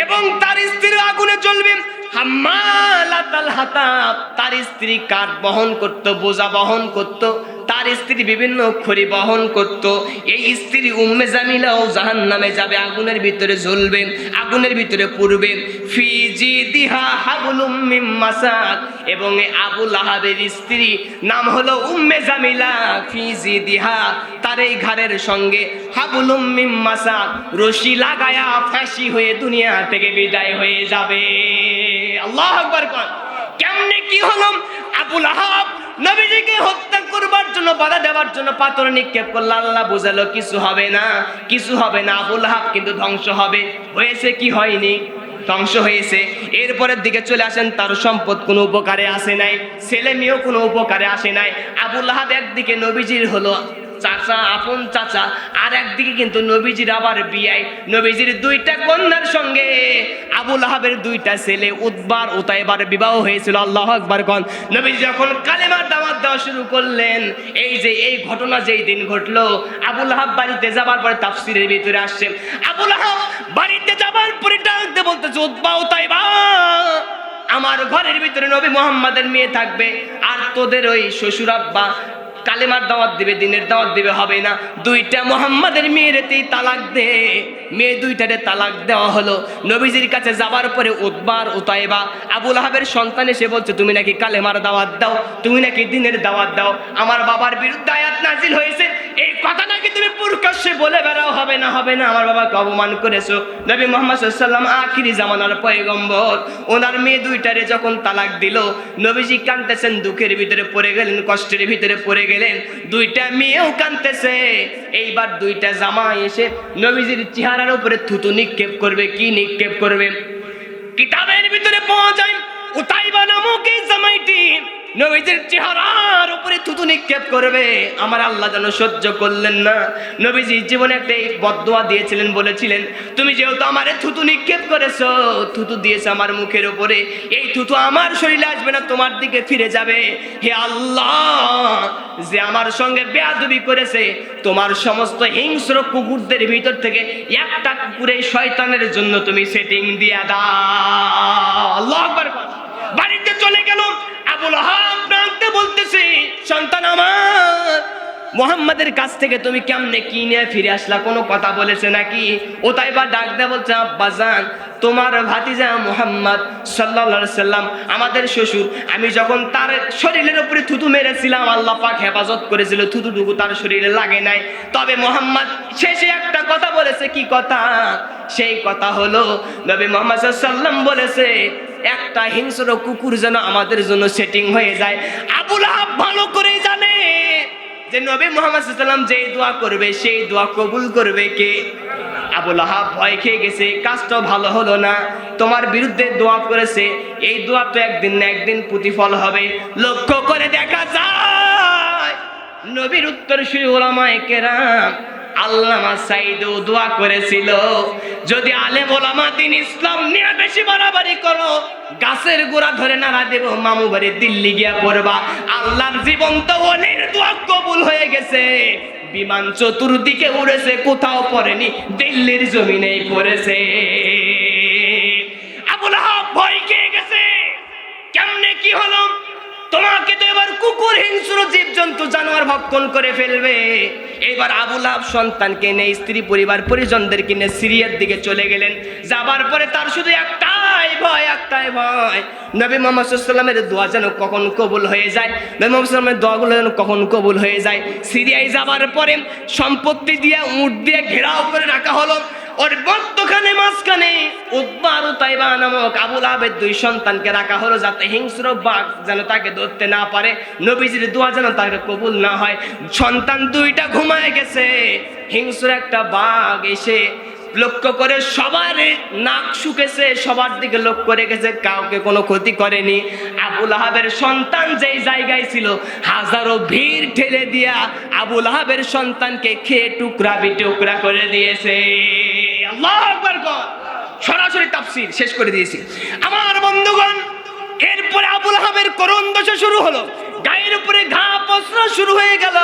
এবং তার স্ত্রী আগুনে জ্বলবে। হাম্মালাতাল হাতাব, তার স্ত্রী কাঠ বহন করত, বোঝা বহন করত, তার স্ত্রী বিভিন্ন খড়ি বহন করত। এই স্ত্রী উম্মে জামিলাও জাহান্নামে যাবে, আগুনের ভিতরে জ্বলবে, আগুনের ভিতরে পুড়বে। ফি জিদিহা হাবলুম মিন মাসাদ, এবং এই আবু লাহাবের স্ত্রী নাম হলো উম্মে জামিলা। ফি জিদিহা, তার এই ঘাড়ের সঙ্গে হাবলুম মিন মাসাদ, রশি লাগায়া ফাঁসি হয়ে দুনিয়া থেকে বিদায় হয়ে যাবে। আল্লাহু আকবার। কেমনে কি হলো? আবু লাহাব নবীজিকে হত্যা করবার জন্য, বাধা দেওয়ার জন্য পাথর নিক্ষেপ করলো। আল্লাহ বুঝালো কিছু হবে না, কিছু হবে না। আবু লাহাব কিন্তু ধ্বংস হবে। হয়েছে কি হয়নি? ধ্বংস হয়েছে। এরপরের দিকে চলে আসেন, তার সম্পদ কোনো উপকারে আসে নাই, ছেলে মেয়েও কোনো উপকারে আসে নাই। আবু লাহাব একদিকে নবীজির হলো চাচা, আপন চাচা, আর একদিকে কিন্তু নবীজির আবার বিয়াই, নবীজির দুইটা কন্যার সঙ্গে আবু লাহাবের দুইটা ছেলে উতবার উতাইবার বিবাহ হয়েছিল। আল্লাহু আকবার কোন। নবীজি যখন কালেমার দাওয়াত দেওয়া শুরু করলেন, এই যে এই ঘটনা যেই দিন ঘটলো, আবু লাহাব বাড়িতে যাবার পরে তাফসীরের ভিতরে আসছে, আবু লাহাব বাড়িতে যাবার পরে ডাক দিয়ে বলতেছে উতবা উতাইবা, আমার ঘরের ভিতরে নবী মুহাম্মাদের মেয়ে থাকবে, আর তোদের ওই শ্বশুর আব্বা কালেমার দাওয়াত দিবে, দিনের দাওয়াত দিবে, হবে না। দুইটা মুহাম্মাদের মেয়েরতেই তালাক দে। মেয়ে দুইটারে তালাক দেওয়া হলো। নবীজির কাছে যাবার পরে উতবার উতাইবা আবু লাহাবের সন্তান এসে বলছে তুমি নাকি কালেমার দাওয়াত দাও, তুমি নাকি দিনের দাওয়াত দাও, আমার বাবার বিরুদ্ধে আয়াত নাজিল হয়েছে, এই কথা নাকি তুমি প্রকাশ্যে বলে বেড়াও, হবে না, হবে না, আমার বাবাকে অপমান করেছো। নবী মুহাম্মদ সাল্লাল্লাহু আলাইহি ওয়াসাল্লাম আখিরি জামানার পয়গম্বর, ওনার মেয়ে দুইটারে যখন তালাক দিল, নবীজি কাঁদতেছেন, দুঃখের ভিতরে পড়ে গেলেন, কষ্টের ভিতরে পড়ে গেলেন। দুইটা মেয়েও কাঁদতেছে। এইবার দুইটা জামাই এসে নবীজির চেহারার উপরে থুতু নিক্ষেপ করবে। কি নিক্ষেপ করবে? কিতাবের ভিতরে পাওয়া যায় উতাইবা নামক এই জামাইটি নবীজির চেহারার উপরে থুতু নিক্ষেপ করবে। আমার আল্লাহ যেন সহ্য করলেন না। নবীজি জীবনে একটা বদদোয়া দিয়েছিলেন, বলেছিলেন তুমি যেহেতু আমারে থুতু নিক্ষেপ করেছো, থুতু দিয়েছে আমার মুখের উপরে, এই থুতু আমার শরীরে আসবে না, তোমার দিকে ফিরে যাবে। হে আল্লাহ, যে আমার সঙ্গে বেয়াদবি করেছে, তোমার সমস্ত হিংস্র কুকুরদের ভিতর থেকে একটা কুকুরে শয়তানের জন্য তুমি সেটিং দিয়া দাও। আল্লাহু আকবার। বাড়িতে চলে গেল। আবু লাহাব ডাকতে বলতেছে সন্তান আমার, মুহাম্মাদের কাছ থেকে তুমি কেমনে কি নিয়ে ফিরে আসলা, কোনো কথা বলেছে নাকি? উতাইবা ডাক দেয়া বলছে আব্বাজান, তোমার ভাতিজা মুহাম্মদ সাল্লাল্লাহু আলাইহি সাল্লাম আমাদের শ্বশুর, আমি যখন তার শরীরের উপরে থুতু মেরেছিলাম, আল্লাহ পাক হেফাজত করেছিল, থুতুটুকু তার শরীরে লাগে নাই। তবে মুহাম্মদ শেষে একটা কথা বলেছে। কি কথা? সেই কথা হলো নবী মুহাম্মদ সাল্লাল্লাহু আলাইহি সাল্লাম বলেছে একটা হিংস্র কুকুর যেন আমাদের জন্য সেটিং হয়ে যায়। আবু লাহাব ভালো করেই জানে যে নবী মুহাম্মদ সাল্লাল্লাহু আলাইহি সাল্লাম যেই দোয়া করবে সেই দোয়া কবুল করবে কে? আবু লাহাব ভয় খেয়ে গেছে, কাজটা ভালো হলো না, তোমার বিরুদ্ধে দোয়া করেছে, এই দোয়া তো একদিন না একদিন প্রতিফল হবে। লক্ষ্য করে দেখা যায় নবীর উত্তরসূরি উলামায়ে কেরাম আল্লামা সাঈদও দোয়া করেছিল, যদি আলেম ওলামা দিন ইসলাম নিয়ে বেশি বাড়াবাড়ি করো, গাছের গোড়া ধরে নাড়া দেব, মামু বাড়ি দিল্লি গিয়া পড়বা। আল্লাহর জীবন্ত ওলির দোয়া কবুল হয়ে গেছে। বিমান চতুর্দিকে উড়েছে, কোথাও পড়েনি, দিল্লির জমিনেই পড়েছে। আবু লাহাব ভয় খেয়ে গেছে, কেমনে কি হলো? তোমাকে তো এবার কুকুর, হিংস্র জীবজন্তু, জানোয়ার ভক্ষণ করে ফেলবে। এবার আবু লাহাব সন্তানকে নিয়ে, স্ত্রী পরিবার পরিজনদেরকে নিয়ে সিরিয়ার দিকে চলে গেলেন। যাবার পরে তার শুধু একটাই ভয়, একটাই ভয়, নবী মুহাম্মদ সাল্লাল্লাহু আলাইহি ওয়াসাল্লামের দোয়া যেন কখন কবুল হয়ে যায়, নবী মুহাম্মদ সাল্লাল্লাহু আলাইহি ওয়াসাল্লামের দোয়াগুলো যেন কখন কবুল হয়ে যায়। সিরিয়ায় যাবার পরে সম্পত্তি দিয়ে, উট দিয়ে ঘেরাও করে রাখা হলো। ওর মধ্যখানে, মাঝখানে উতবা আর উতাইবা নামক আবু লাহাবের দুই সন্তানকে রাখা হলো, যাতে হিংস্র বাঘ যেন তাকে ধরতে না পারে, নবীজির দোয়া যেন তাকে কবুল না হয়। সন্তান দুইটা ঘুমায় গেছে, হিংস্র একটা বাঘ এসে লক্ষ্য করে সবার নাক শুকেছে, সবার দিকে লক্ষ্য করে গেছে, কাউকে কোনো ক্ষতি করেনি। আবু লাহাবের সন্তান যেই জায়গায় ছিল, হাজারো ভিড় ঠেলে দিয়া আবু লাহাবের সন্তানকে খেয়ে টুকরা বিটুকরা করে দিয়েছে। আল্লাহু আকবার। সরাসরি তাফসীর শেষ করে দিয়েছি আমার বন্ধুগণ। এরপরে আবু লাহাবের করুণ দশা শুরু হলো, গায়ের উপরে ঘা পসরা শুরু হয়ে গেল।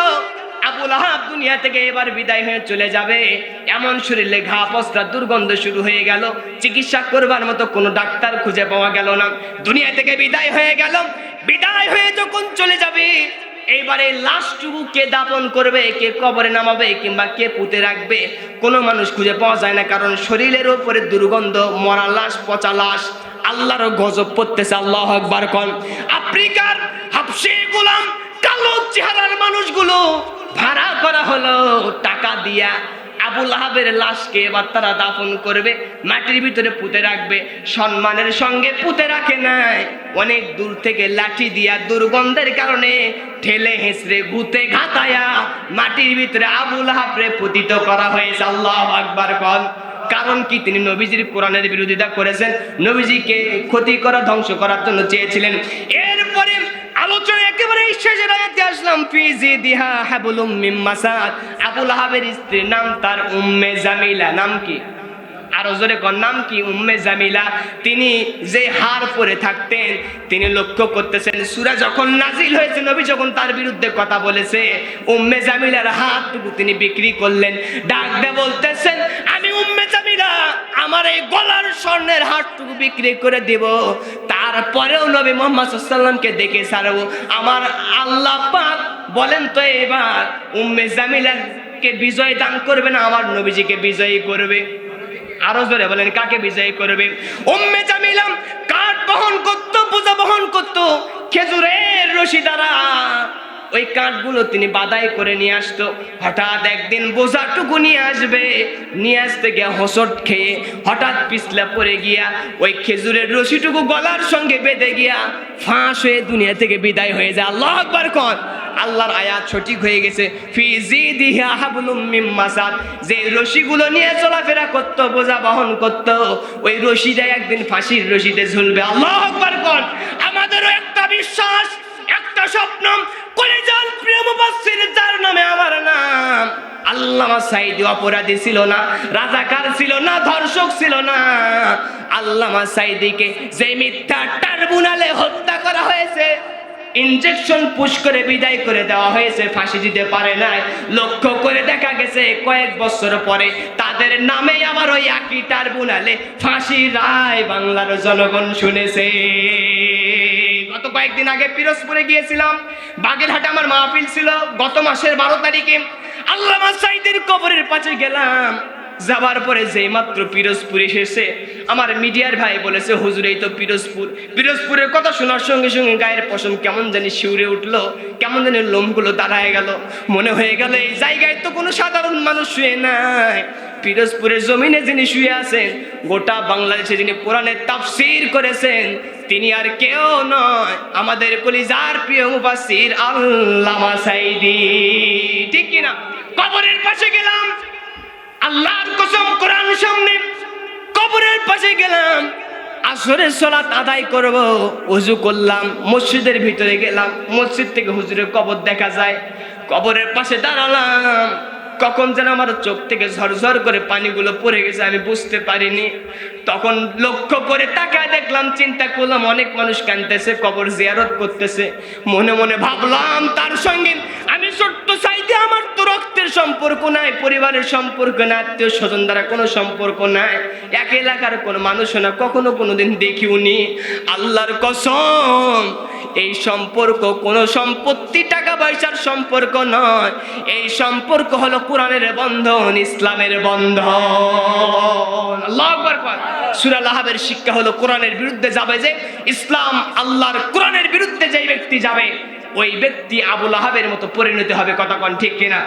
আবু লাহাব দুনিয়া থেকে এবার বিদায় হয়ে চলে যাবে, এমন শরীরে ঘা পসরা, দুর্গন্ধ শুরু হয়ে গেল। চিকিৎসা করবার মতো কোনো ডাক্তার খুঁজে পাওয়া গেল না। দুনিয়া থেকে বিদায় হয়ে গেল। বিদায় হয়ে যখন চলে যাবে, এইবারে লাশটুকু কে দাফন করবে, কে কবরে নামাবে, কিংবা কে পুঁতে রাখবে, কোনো মানুষ খুঁজে পাওয়া যায় না। কারণ শরীরের উপরে দুর্গন্ধ, মরা লাশ, পচা লাশ। আল্লাহর গজব পড়তেছে। আল্লাহু আকবার কোন। আফ্রিকার হাবশী গোলাম, কালো চেহারার মানুষগুলো ভাড়া করা হলো টাকা দিয়া। আবু লাহাবের লাশকে এবার তারা দাফন করবে, মাটির ভিতরে পুঁতে রাখবে। সম্মানের সঙ্গে পুঁতে রাখে নাই, অনেক দূর থেকে লাঠি দিয়া দুর্গন্ধের কারণে ঠেলে হেঁচড়ে ঘুতে ঘাতায়া মাটির ভিতরে আবু লাহাবরে পতিত করা হয়েছে। আল্লাহু আকবার কোন। কারণ কি? তিনি নবীজির কোরআনের বিরোধিতা করেছেন, নবীজিকে ক্ষতি করা, ধ্বংস করার জন্য চেয়েছিলেন। এরপরে আলোচনা একেবারে শেষের আয়াতে আসলাম। ফি জিদিহা হাবলুম মিন মাসাদ। আবু লাহাবের স্ত্রীর নাম তার উম্মে জামিলা। নাম কি? আরো জোরে কোন, নাম কি? উম্মে জামিলা। তিনি যে হার পরে থাকতেন, তিনি লক্ষ্য করতেছেন সূরা যখন নাজিল হয়েছে, নবী যখন তার বিরুদ্ধে কথা বলেছে, উম্মে জামিলার হাতটুকু তিনি বিক্রি করলেন। ডাক দিয়ে বলতেছেন, আমি উম্মে জামিলা আমার এই গলার স্বর্ণের হাতটুকু বিক্রি করে দেব, তারপরেও নবী মুহাম্মদ সাল্লাল্লাহু আলাইহি ওয়াসাল্লামকে দেখে ছাড়বো। আমার আল্লাহ পাক বলেন তো এবার উম্মে জামিলাকে বিজয় দান করবে না আমার নবীজিকে বিজয়ী করবে? আরো জোরে বলেন, কাকে বিজয়ী করবে? উম্মে জামিলা কাঠ বহন করত, বোঝা বহন করত খেজুরের রশি দ্বারা। ওই কাঠগুলো তিনি বাদাই করে নিয়ে আসতো। হঠাৎ একদিন বোঝাটুকু নিয়ে আসবে, নিয়ে আসতে গিয়ে হোঁচট খেয়ে হঠাৎ পিছলা পড়ে গিয়া ওই খেজুরের রশিটুকু গলার সঙ্গে বেঁধে গিয়া ফাঁস হয়ে দুনিয়া থেকে বিদায় হয়ে যায়। আল্লাহু আকবার কোন। আল্লাহর আয়াত সঠিক হয়ে গেছে। ফি জিদিহা হাবলুম মিন মাসাদ। যে রশিগুলো নিয়ে চলাফেরা করত, বোঝা বহন করত, ওই রশিটা একদিন ফাঁসির রশিতে ঝুলবে। আল্লাহু আকবার কোন। আমাদেরও একটা বিশ্বাস, একটা স্বপ্ন, কলিজার প্রিয় মুফাসসির যার নামে আমার নাম। আল্লামা সাঈদী অপরাধী ছিল না, রাজাকার ছিল না, ধর্ষক ছিল না। আল্লামা সাঈদীকে যে মিথ্যা ট্রাইব্যুনালে হত্যা করা হয়েছে, ইনজেকশন পুশ করে বিদায় করে দেওয়া হয়েছে, ফাঁসি দিতে পারে নাই। লক্ষ্য করে দেখা গেছে কয়েক বছর পরে তাদের নামে আবার ওই একই ট্রাইব্যুনালে ফাঁসির রায় বাংলার জনগণ শুনেছে। গত কয়েকদিন আগে পিরোজপুরে গিয়েছিলাম, বাগেরহাটে আমার মাহফিল ছিল গত মাসের 12 তারিখে। আল্লামা সাঈদীর কবরের পাশে গেলাম। যাবার পরে যেই মাত্র পিরোজপুর এসেছে, আমার মিডিয়ার ভাই বলেছে, হুজুর এই তো পিরোজপুর। পিরোজপুরের কথা শোনার সঙ্গে সঙ্গে গায়ের পশম কেমন জানি শিউরে উঠলো, কেমন জানি লোমগুলো দাঁড়ায় গেল। মনে হয়ে গেল এই জায়গায় তো কোনো সাধারণ মানুষ শুয়ে নাই। পিরোজপুরের জমিনে যিনি শুয়ে আছেন, গোটা বাংলাদেশে যিনি কোরআনের তাফসীর করেছেন, তিনি আর কেউ নয়, আমাদের কলিজার প্রিয় মুফাসসির আল্লামা সাঈদী। ঠিক কিনা? কবরের পাশে গেলাম, আল্লাহর কসম কোরআন সামনে, কবরের পাশে গেলাম। আসরের সালাত আদায় করব, ওযু করলাম, মসজিদের ভিতরে গেলাম। মসজিদ থেকে হুজুরের কবর দেখা যায়। কবরের পাশে দাঁড়ালাম, কখন যেন আমার চোখ থেকে ঝরঝর করে পানিগুলো পড়ে গেছে, আমি বুঝতে পারিনি। তখন লক্ষ্য করে তাকায় দেখলাম, চিন্তা করলাম অনেক মানুষ কাঁদতেছে, কবর জিয়ারত করতেছে। মনে মনে ভাবলাম তার সঙ্গে আমি ছোট্ট চাইতে, আমার তো রক্তের সম্পর্ক নাই, পরিবারের সম্পর্ক না, আত্মীয় স্বজন দ্বারা কোনো সম্পর্ক নাই, এক এলাকার কোনো মানুষ না, কখনো কোনোদিন দেখিওনি। আল্লাহর কসম, এই সম্পর্ক কোনো সম্পত্তি টাকা পয়সার সম্পর্ক নয়, এই সম্পর্ক হলো কোরআনের বন্ধন, ইসলামের বন্ধন। আল্লাহু আকবার। সূরা লাহাবের শিক্ষা হলো কোরআনের বিরুদ্ধে যাবে যে ইসলাম, আল্লাহর কোরআনের বিরুদ্ধে যেই ব্যক্তি যাবে ওই ব্যক্তি আবু লাহাবের মতো পরিণতি হবে। কথা কোন ঠিক কিনা?